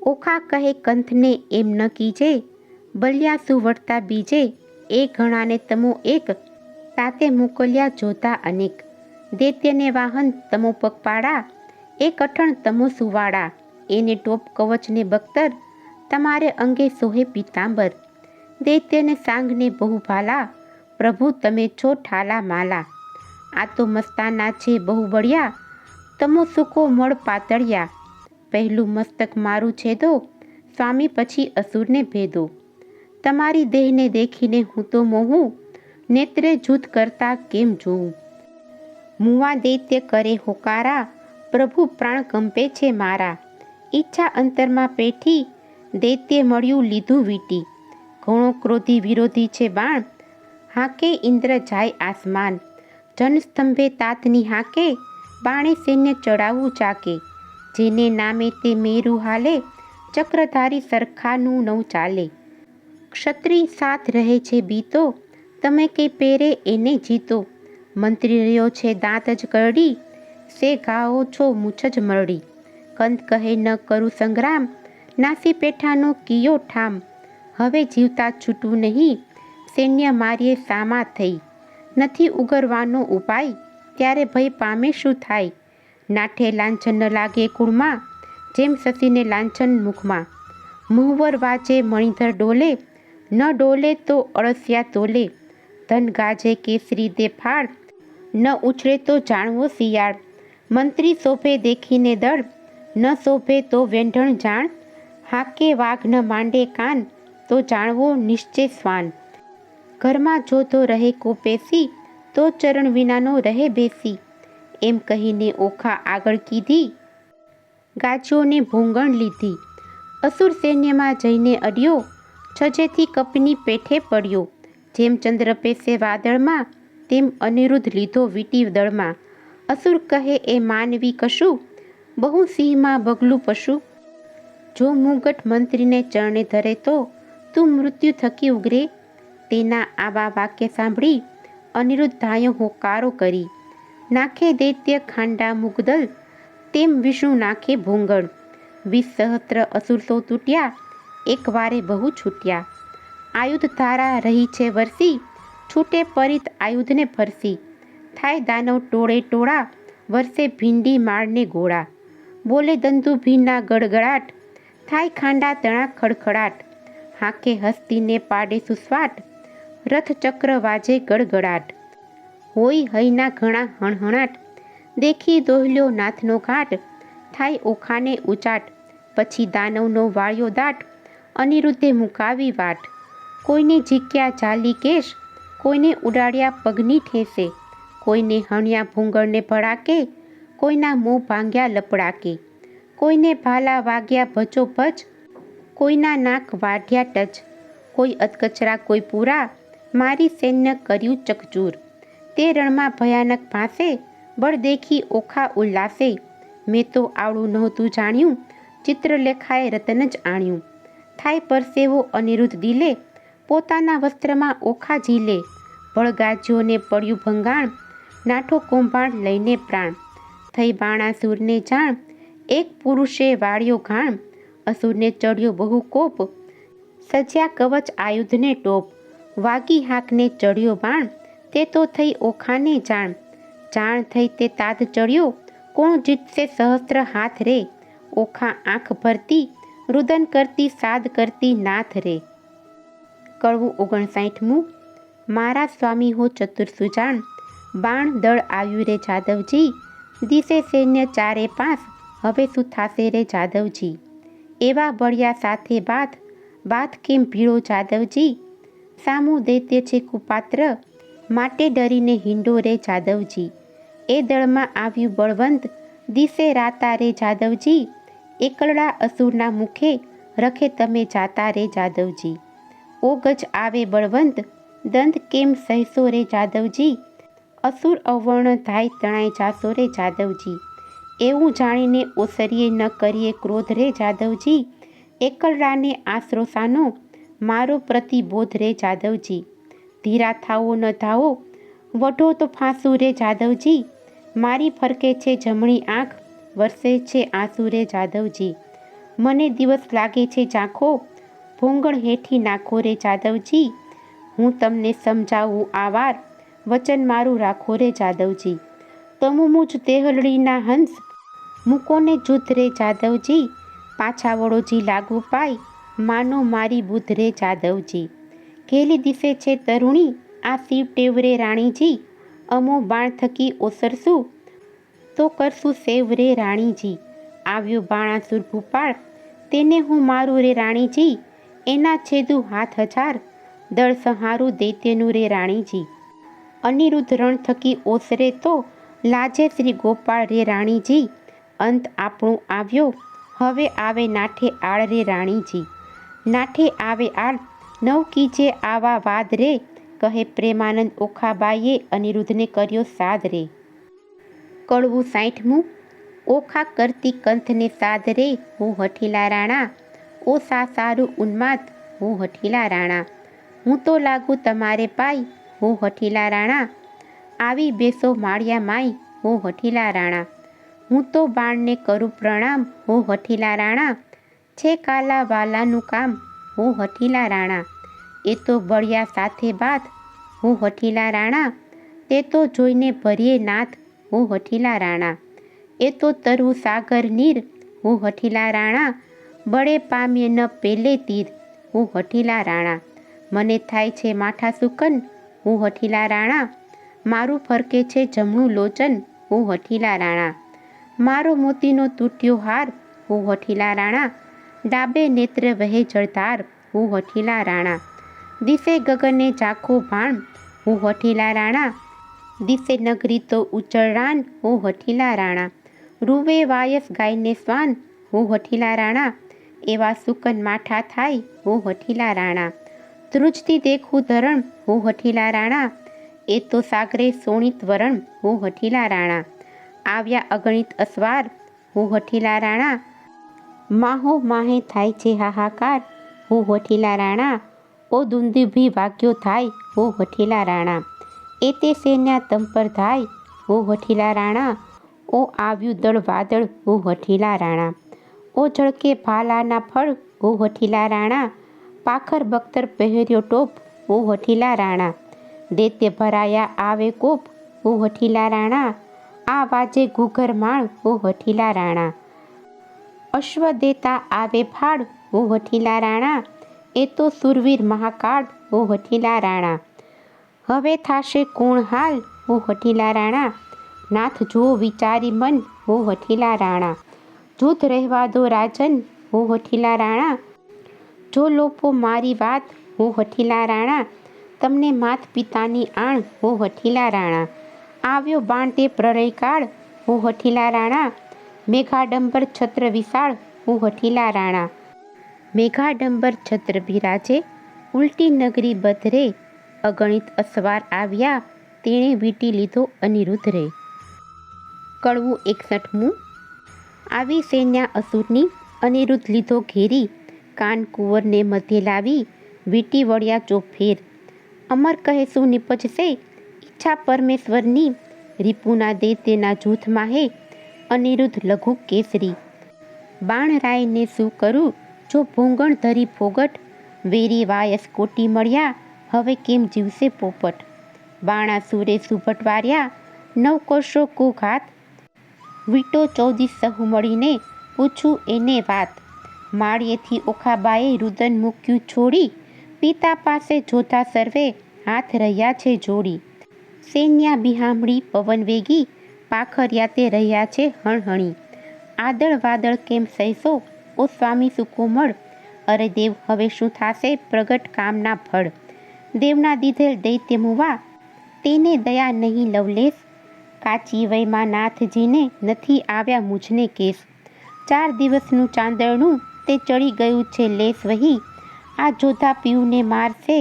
S1: ઓખા કહે કંથને એમ ન કીજે, બલ્યા સુવડતા બીજે. એ ઘણાને તમો એક, તાતે મોકલ્યા જોતા અનેક. દૈત્યને વાહન તમો પગપાળા, એ કઠણ તમો સુવાળા. એને ટોપ કવચને બખ્તર, તમારે અંગે સોહે પીતાંબર. દૈત્યને સાંગને બહુ ભાલા, પ્રભુ તમે છો ઠાલા માલા. આ તો મસ્તાના છે બહુ બળિયા, તમો સુકો મળ પાતળિયા. પહેલું મસ્તક મારું છેદો, સ્વામી પછી અસુરને ભેદો. તમારી દેહને દેખીને હું તો મોહું, નેત્રે જૂથ કરતા કેમ જોઉં. મુવા દૈત્ય કરે હોકારા, પ્રભુ પ્રાણ કંપે છે મારા. ઈચ્છા અંતરમાં પેઠી, દૈત્ય મળ્યું લીધું વીટી. ઘણો ક્રોધી વિરોધી છે બાણ, હાકે ઇન્દ્ર જાય આસમાન. જનસ્તંભે તાતની હાકે, બાણે સૈન્ય ચડાવવું ચાકે. જેને નામે તે મેરુ હાલે, ચક્રધારી સરખાનું નવ ચાલે. ક્ષત્રિય સાથ રહે છે બીતો, તમે કે પેરે એને જીતો. મંત્રી રહ્યો છે દાંત જ કરડી, સે ગાઓ છો મૂછ જ મરડી. કંત કહે ન કરું સંગ્રામ, નાસી પેઠાનો કિયો ઠામ. હવે જીવતા છૂટું નહીં, સૈન્ય મારીએ સામા થઈ. નથી ઉગરવાનો ઉપાય, ત્યારે ભય પામે શું થાય. નાઠે લાંછન ન લાગે કુળમાં, જેમ શશીને લાંછન મુખમાં. મુહવર વાજે મણિધર ડોલે, ન ડોલે તો અળસિયા તોલે. ધન ગાજે કેસરી દે ફાળ, ન ઉછળે તો જાણવો શિયાળ. મંત્રી શોભે દેખીને દળ, ન શોભે તો વેંઢણ જાણ. હાકે વાઘ ન માંડે કાન, તો જાણવો નિશ્ચય શ્વાન. ઘરમાં જોતો રહે કો પેસી, તો ચરણ વિનાનો રહે બેસી. એમ કહીને ઓખા આગળ કીધી, ગાજ્યોને ભૂંગણ લીધી. અસુર સૈન્યમાં જઈને અડ્યો, છજેથી કપની પેઠે પડ્યો. જેમ ચંદ્ર પેસે વાદળમાં, તેમ અનિરુદ્ધ લીધો વીંટી દળમાં. અસુર કહે એ માનવી કશું, બહુ સિંહમાં બગલું પશુ. જો મુગટ મંત્રીને ચરણે ધરે તો, તું મૃત્યુ થકી ઉગરે. તેના આવા વાક્ય સાંભળી અનિરુદ્ધ ધાયો હોકારો કરી. નાખે દૈત્ય ખાંડા મુગદલ, તેમ વિષ્ણુ નાખે ભૂંગળ. 20 સહસ્ત્ર અસુર તો તૂટ્યા, એક વારે બહુ છૂટ્યા. આયુધ ધારા રહી છે વરસી, છૂટે પરિત આયુધને ફરસી. થાય દાનવ ટોળે ટોળા, વરસે ભીંડી માળને ગોળા. બોલે દંદુભીના ગડગડાટ, થાય ખાંડા તણા ખડખડાટ. હાંકે હસ્તીને પાડે સુસ્વાટ, રથ ચક્ર વાજે ગડગડાટ. હોય હૈના ઘણા હણહણાટ, દેખી દોહલ્યો નાથનો ઘાટ. થાય ઓખાને ઉચાટ, પછી દાનવનો વાળ્યો દાટ. અનિરુદ્ધે મુકાવી વાટ. કોઈને ઝીક્યા જાલી કેશ, કોઈને ઉડાડ્યા પગની ઠેસે. કોઈને હણ્યા ભૂંગળને ભડાકે, કોઈના મોં ભાંગ્યા લપડાકે. કોઈને ભાલા વાગ્યા ભચોભચ, કોઈના નાક વાઢ્યા ટચ. કોઈ અધકચરા કોઈ પૂરા, મારી સૈન્ય કર્યું ચકચૂર. તે રણમાં ભયાનક ભાસે, બળ દેખી ઓખા ઉલ્લાસે. મેં તો આવડું નહોતું જાણ્યું, ચિત્રલેખાએ રતન જ આણ્યું. થાય પરસેવો અનિરુદ્ધ દિલે, પોતાના વસ્ત્રમાં ઓખા ઝીલે. બળગાજ્યોને પડ્યું ભંગાણ, નાઠો કૌભાંડ લઈને પ્રાણ. થઈ બાણાસુરને જાણ, એક પુરુષે વાળ્યો ઘાણ. અસુરને ચડ્યો બહુ કોપ, સજ્યા કવચ આયુધને ટોપ. વાગી હાકને ચડ્યો બાણ, તે તો થઈ ઓખાને જાણ. જાણ થઈ તે તાત ચડ્યો, કોણ જીતશે સહસ્ત્ર હાથ રે. ઓખા આંખ ભરતી, રુદન કરતી સાદ કરતી નાથ રે. કડવું 59મું. મારા સ્વામી હો ચતુર સુજાણ, બાણ દળ આવ્યું રે જાદવજી. દિશે સૈન્ય ચારે પાંચ, હવે શું થાશે રે જાદવજી. એવા બળિયા સાથે બાથ, બાથ કેમ ભીડો જાદવજી. સામું દૈત્ય છે કુપાત્ર, માટે ડરીને હિંડો રે જાદવજી. એ દળમાં આવ્યું બળવંત, દિશે રાતા રે જાદવજી. એકલડા અસુરના મુખે, રખે તમે જાતા રે જાદવજી. ઓ ગજ આવે બળવંત, દંત કેમ સહેસો રે જાદવજી. અસુર અવર્ણ ધાય તણાઈ જાશો રે જાદવજી. એવું જાણીને ઓસરીએ ન કરીએ ક્રોધ રે જાદવજી. એકલડાને આશરો સાનો, મારો પ્રતિબોધ રે જાદવજી. ધીરા થાવો ન ધાવો, વઢો તો ફાંસુ રે જાદવજી. મારી ફરકે છે જમણી આંખ, વરસે છે આંસુ રે જાદવજી. મને દિવસ લાગે છે ઝાંખો, ભોંગળ હેઠી નાખો રે જાદવજી. હું તમને સમજાવું આ વાર, વચન મારું રાખો રે જાદવજી. તમુમુજ દેહલડીના હંસ, મૂકોને જુદ્ધ રે જાદવજી. પાછા વળોજી લાગુ પાય, માનો મારી બુદ્ધ રે જાદવજી. ઘેલી દિશે છે તરુણી, આ શિવ ટેવરે રાણીજી. અમો બાણ થકી ઓસરશું, તો કરશું સેવ રે રાણીજી. આવ્યો બાણાસુર ભૂપાળ, તેને હું મારું રે રાણીજી. એના છેદું હાથ હજાર, દળ સંહારું દૈત્યનું રે રાણીજી. અનિરુદ્ધ રણ થકી ઓસરે તો, લાજે શ્રી ગોપાળ રે રાણીજી. અંત આપણું આવ્યો, હવે આવે નાઠે આળ રે રાણીજી. નાઠે આવે આળ, નવ કીજે આવા વાદ રે. કહે પ્રેમાનંદ ઓખાબાઈએ અનિરુદ્ધને કર્યો સાદ રે. કડવું 60મું. ઓખા કરતી કંથને સાદ રે, હું હઠીલા રાણા. ઓ સારું ઉન્માદ, હું હઠીલા રાણા. હું તો લાગુ તમારે પાય, હું હઠીલા રાણા. આવી બેસો માળિયા માય, હું હઠીલા રાણા. હું તો બાણને કરું પ્રણામ, હું હઠીલા રાણા. છે કાલા વાલાનું કામ, હું હઠીલા રાણા. એ તો બળિયા સાથે બાત, હું હઠીલા રાણા. તે તો જોઈને ભરીએ નાથ, હું હઠીલા રાણા. એ તો તરવું સાગર નીર, હું હઠીલા રાણા. બળે પામીએ ન પેલે તીર, હું હઠીલા રાણા. મને થાય છે માઠા સુકન, હું હઠીલા રાણા. મારું ફરકે છે જમણું લોચન, હું હઠીલા રાણા. મારો મોતીનો તૂટ્યો હાર, હું હઠીલા રાણા. ડાબે નેત્ર વહે જળધાર, હું હઠીલા રાણા. દિશે ગગને ઝાખો ભાણ, હું હઠીલા રાણા. દિશે નગરી તો ઉચળરાન, હું હઠીલા રાણા. રૂવે વાયસ ગાયને સ્વાન, હું હઠીલા રાણા. એવા સુકન માઠા થાય, હું હઠીલા રાણા. ધ્રુજતી દેખું ધરણ, હું હઠીલા રાણા. એ તો સાગરે સોણિત વરણ, હું હઠીલા રાણા. આવ્યા અગણિત અસવાર, હું હઠીલા રાણા. માહો માહે થાય છે હાહાકાર, હું હઠીલા રાણા. ઓ દુંદુભી વાગ્યો થાય, હું હઠીલા રાણા. એ તે સૈન્યા તંપર થાય, હું હઠીલા રાણા. ઓ આવ્યું દળ વાદળ, હું હઠીલા રાણા. ઓ ઝળકે ભાલાના ફળ, હું હઠીલા રાણા. પાખર બખ્તર પહેર્યો ટોપ, હું હઠીલા રાણા. દૈત્ય ભરાયા આવે કોપ, હું હઠીલા રાણા. આ વાજે ઘૂઘર માળ, હું હઠીલા રાણા. અશ્વ દેતા આવે ફાળ, હું હઠીલા રાણા. એ તો સુરવીર મહાકાળ, હું હઠીલા રાણા. હવે થાશે કોણ હાલ, હું હઠીલા રાણા. નાથ જુઓ વિચારી મન, હું હઠીલા રાણા. જૂથ રહેવા દો રાજન, હું હઠીલા રાણા. જો લોપો મારી વાત, હું હઠીલા રાણા. તમને માત પિતાની આણ, હું હઠીલા રાણા. આવ્યો બાણ તે પ્રલયકાળ, હું હઠીલા રાણા. મેઘાડંબર છત્ર વિશાળ, હું હઠીલા રાણા. મેઘાડંબર છત્ર બિરાજે, ઉલટી નગરી બધરે. અગણિત અસવાર આવ્યા, તેણે વીંટી લીધો અનિરુદ્ધ રે. કડવું 61મું. આવી સૈન્યા અસુરની, અનિરુદ્ધ લીધો ઘેરી. કાન કુંવરને મધ્ય લાવી, વીંટી વળ્યા ચોફેર. અમર કહે શું નિપજશે, ઈચ્છા પરમેશ્વરની. રીપુના દૈત્યના જૂથમાં હે, અનિરુદ્ધ લઘુ કેસરી. બાણ રાયને શું કરું, જો ભોંગણ ધરી ફોગટ. વેરી વાયસ કોટી મળ્યા, હવે કેમ જીવશે પોપટ. બાણા સુરે સુભટવાર્યા, નવ કરશો કો ઘાત. વીટો 14 સહુ મળીને, પૂછું એને વાત. માળિયેથી ઓખાબાએ રુદન મૂક્યું છોડી. પિતા પાસે જોતા સર્વે, હાથ રહ્યા છે જોડી. સૈન્યા બિહામણી પવન વેગી, પાખરિયા તે રહ્યા છે હણહણી. આદળ વાદળ કેમ સહીશો, ઓ સ્વામી સુકોમળ. અરે દેવ હવે શું થાશે પ્રગટ કામના ફળ. દેવના દીધેલ દૈત્ય મુવા, તેને દયા નહીં લવલેશ. કાચી વયમાં નાથજીને નથી આવ્યા મુझને કેસ. 4 દિવસનું ચાંદરણું તે ચડી ગયું છે લેસ વહી. આ જોધા પીવને મારશે,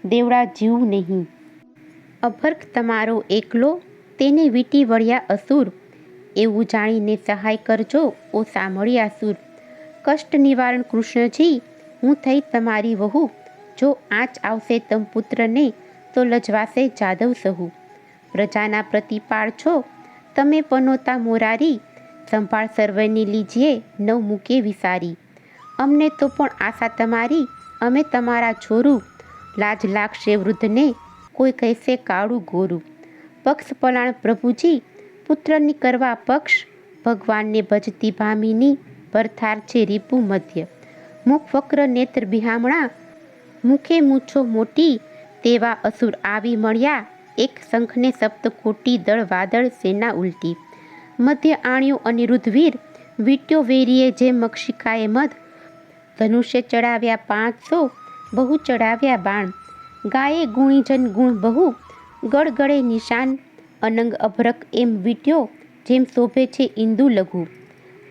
S1: દેવડા જીવ નહીં. અભર્ક તમારો એકલો, તેને વીંટી વળ્યા અસુર. એવું જાણીને સહાય કરજો, ઓ સાંભળ્યા સુર. કષ્ટ નિવારણ કૃષ્ણજી, હું થઈ તમારી વહુ. જો આંચ આવશે તમ પુત્રને, તો લજવાશે જાદવ સહુ. પ્રજાના પ્રતિપાળ છો, તમે પનોતા મોરારી. સંભાળ સર્વની લીજીએ, નવ મૂકે વિસારી. અમને તો પણ આશા તમારી, અમે તમારા છોરું. લાજ લાગશે વૃદ્ધને, કોઈ કહેશે કાળું ગોરું. પક્ષ પલાણ પ્રભુજી, પુત્રની કરવા પક્ષ. ભગવાનને ભજતી ભામિની, પરથાર છે રીપુ મધ્ય. મુખ વક્ર નેત્ર બિહામણા, મુખે મૂછો મોટી. તેવા અસુર આવી મળ્યા, એક શંખને સપ્તકોટી. દળ વાદળ સેના ઉલટી. મધ્ય આણ્યો અનિરુદ્ધ વીર, વીટ્યો વેરીએ જે મક્ષિકાએ મધ. ધનુષ્ય ચડાવ્યા 500, બહુ ચડાવ્યા બાણ. ગાયે ગુણીજન ગુણ બહુ, ગળગળે નિશાન. અનંગ અભરક એમ વીટ્યો, જેમ શોભે છે ઇન્દુ લઘુ.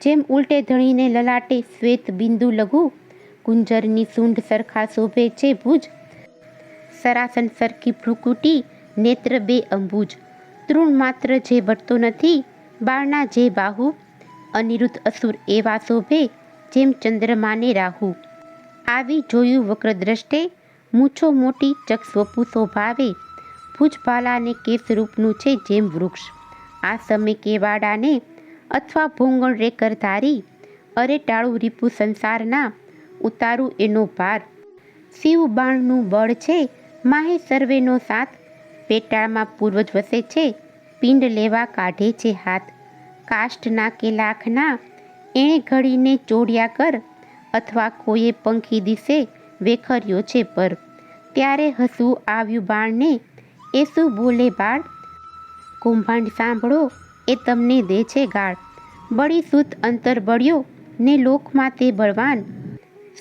S1: જેમ ઉલટે ધણીને લલાટે શ્વેત બિંદુ લઘુ. કુંજરની સૂંઢ સરખા શોભે છે ભુજ. સરાસન સરખી ભ્રુકુટી, નેત્ર 2 અંબુજ. તૃણ માત્ર જે વટતો નથી, બાળના જે બાહુ. અનિરુદ્ધ અસુર એવા શોભે, જેમ ચંદ્રમાને રાહુ. આવી જોયું વક્ર દ્રષ્ટે, મૂછો મોટી ચક્ષવપુ શોભાવે. ભુજ ભાલાને કેસ રૂપનું છે જેમ વૃક્ષ. આ સમે કેવાડાને, અથવા ભોંગણ રે કરધારી. અરે ટાળું રીપુ સંસારના, ઉતારું એનો ભાર. શિવ બાણનું બળ છે, માહે સર્વેનો સાથ. પેટાળમાં પૂર્વજ વસે છે, પિંડ લેવા કાઢે છે હાથ. કાષ્ટના કે લાખના, એણે ઘડીને ચોડ્યા કર. અથવા કોઈએ પંખી દિશે, વેખર્યો છે પર. ત્યારે હસવું આવ્યું બાણને, એ શું બોલે બાળ. કૌભાંડ સાંભળો, એ તમને દે છે ગાળ. બળી સૂત અંતર બળ્યો, ને લોકમાં તે બળવાન.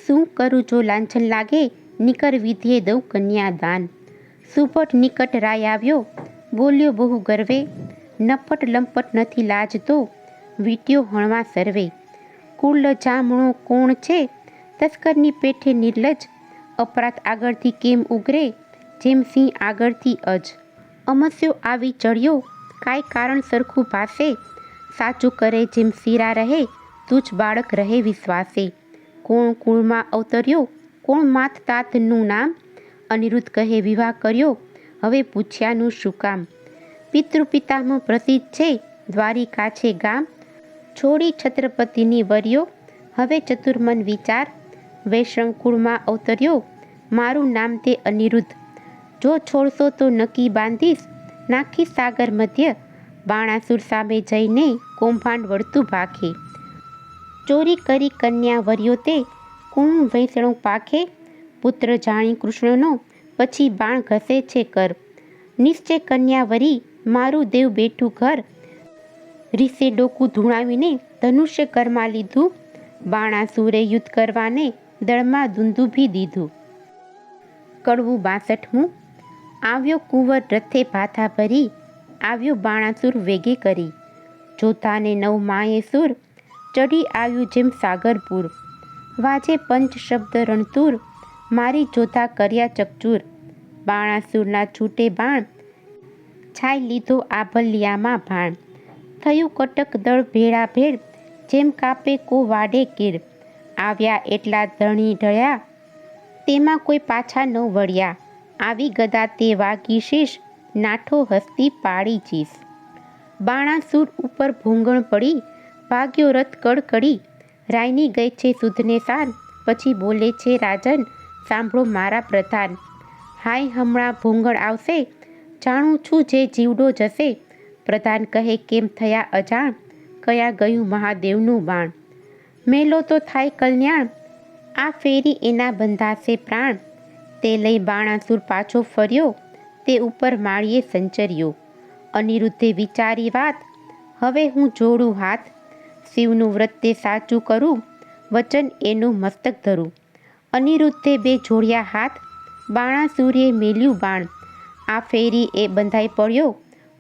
S1: શું કરું જો લાંછન લાગે, નિકર વિધિએ દઉં કન્યાદાન. સુભટ નિકટ રાય આવ્યો, બોલ્યો બહુ ગર્વે, નફટ લંપટ નથી લાજતો, વીટ્યો હણવા સર્વે. કુળ જામણો કોણ છે, તસ્કરની પેઠે નિર્લજ, અપરાધ આગળથી કેમ ઉગરે, જેમ સિંહ આગળથી અજ. અમસ્યો આવી ચડ્યો, કાંઈ કારણ સરખું ભાસે, સાચું કરે જેમ શીરા રહે, તુજ બાળક રહે વિશ્વાસે. કોણ કુળમાં અવતર્યો, કોણ માત તાતનું નામ, અનિરુદ્ધ કહે વિવાહ કર્યો, હવે પૂછ્યાનું શું કામ. પિતૃપિતામહ પ્રસિદ્ધ છે, દ્વારિકા છે ગામ, છોડી છત્રપતિની વર્યો, હવે ચતુર્મન વિચાર. વૈશ્રવ કુળમાં અવતર્યો, મારું નામ તે અનિરુદ્ધ, જો છોડશો તો નક્કી બાંધીશ, નાખી સાગર મધ્ય, બાણાસુર સામે જઈને કૌભાંડ વળતું ભાખે. ચોરી કરી કન્યા વર્યો તે, કુણ વૈષ્ણવ પાખે, પુત્ર જાણી કૃષ્ણનો, પછી બાણ ઘસે છે કર. નિશ્ચય કન્યા વરી, મારું દેવ બેઠું ઘર, રીસે ડોકું ધૂણાવીને ધનુષ્ય ઘરમાં લીધું, બાણાસુરે યુદ્ધ કરવાને દળમાં દુંદુભી દીધું. કડવું 62મું. આવ્યો કુંવર રથે ભાથા ભરી, આવ્યો બાણાસુર વેગે કરી, જોતાને નવ માયે સુર, ચડી આવ્યું જેમ સાગરપુર. વાજે પંચ શબ્દ રણતુર, મારી જોતા કર્યા ચકચૂર. બાણાસુરના છૂટે બાણ, છાઈ લીધો આભલિયામાં ભાણ. થયું કટક દળ ભેળા ભેળ, જેમ કાપે કો વાડે કેળ. આવ્યા એટલા ધણી ઢળ્યા, તેમાં કોઈ પાછા ન વળ્યા. આવી ગદા તે વાગી શીશ, નાઠો હસ્તી પાડી ચીસ. બાણાસુર ઉપર ભૂંગણ પડી, ભાગ્યો રથ કડકડી. રાયની ગઈ છે સુધને સાર, પછી બોલે છે રાજન, સાંભળો મારા પ્રધાન. હાય હમણાં ભૂંગળ આવશે, જાણું છું જે જીવડો જશે. પ્રધાન કહે કેમ થયા અજાણ, કયા ગયું મહાદેવનું બાણ. મેલો તો થાય કલ્યાણ, આ ફેરી એના બંધાશે પ્રાણ. તે લઈ બાણાસુર પાછો ફર્યો, તે ઉપર માળીએ સંચર્યો. અનિરુદ્ધે વિચારી વાત, હવે હું જોડું હાથ. શિવનું વ્રત તે સાચું કરું, વચન એનું મસ્તક ધરું. અનિરુદ્ધે બે જોડ્યા હાથ, બાણાસુરે મેલ્યું બાણ. આ ફેરી એ બંધાઈ પડ્યો,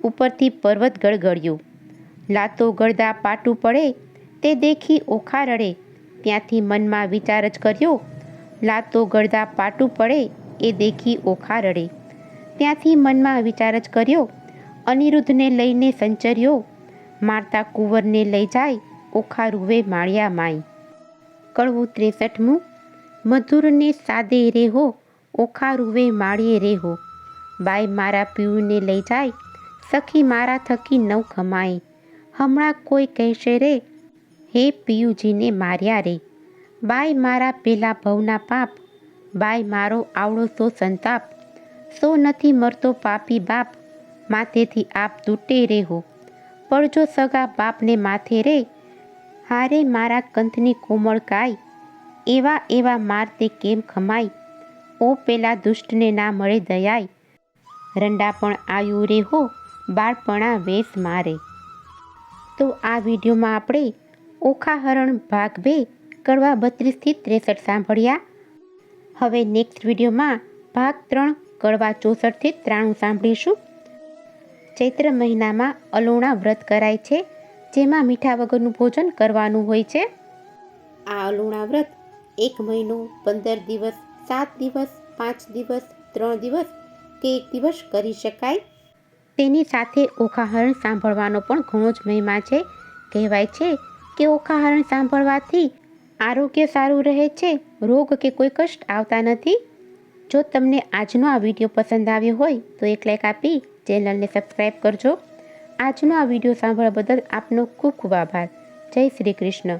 S1: ઉપરથી પર્વત ગળગળ્યો. લાતો ગળદા પાટું પડે, તે દેખી ઓખા રડે. ત્યાંથી મનમાં વિચાર જ કર્યો, લાતો ગળદા પાટું પડે, એ દેખી ઓખા રડે. ત્યાંથી મનમાં વિચાર જ કર્યો, અનિરુદ્ધને લઈને સંચર્યો, મારતા કુંવરને લઈ જાય, ઓખા રૂવે માળિયા માય. કડવું 63મું. મધુરને સાદે રેહો, ઓખા રૂવે માળીએ રેહો, બાઈ મારા પીયુને લઈ જાય, સખી મારા થકી નવ ખમાય. હમણાં કોઈ કહેશે રે, હે પિયુજીને માર્યા રે. બાઈ મારા પેલા ભવના પાપ, બાઈ મારો આવડો સો સંતાપ. સો નથી મરતો પાપી બાપ, માથેથી આપ તૂટે રેહો. પડજો સગા બાપને માથે રે, હારે મારા કંથની કોમળ કાય. એવા એવા માર તે કેમ ખમાય, ઓ પેલા દુષ્ટને ના મળે દયાય. રંડા પણ આયુ રેહો, બાળપણા વેશ મારે. તો આ વિડીયોમાં આપણે ઓખાહરણ ભાગ 2 કડવા 32 થી 63 સાંભળ્યા. હવે નેક્સ્ટ વિડીયોમાં ભાગ 3 કડવા 64 થી 93 સાંભળીશું. ચૈત્ર મહિનામાં અલોણા વ્રત કરાય છે, જેમાં મીઠા વગરનું ભોજન કરવાનું હોય છે. આ અલોણા વ્રત 1 મહિનો, 15 દિવસ, 7 દિવસ, 5 દિવસ, 3 દિવસ કે 1 દિવસ કરી શકાય. તેની સાથે ઓખાહરણ સાંભળવાનો પણ ઘણો જ મહિમા છે. કહેવાય છે કે ઓખાહરણ સાંભળવાથી આરોગ્ય સારું રહે છે, રોગ કે કોઈ કષ્ટ આવતા નથી. જો તમને આજનો આ વિડીયો પસંદ આવ્યો હોય તો એક લાઈક આપી ચેનલને સબસ્ક્રાઈબ કરજો. આજનો આ વિડીયો સાંભળવા બદલ આપનો ખૂબ ખૂબ આભાર. જય શ્રી કૃષ્ણ.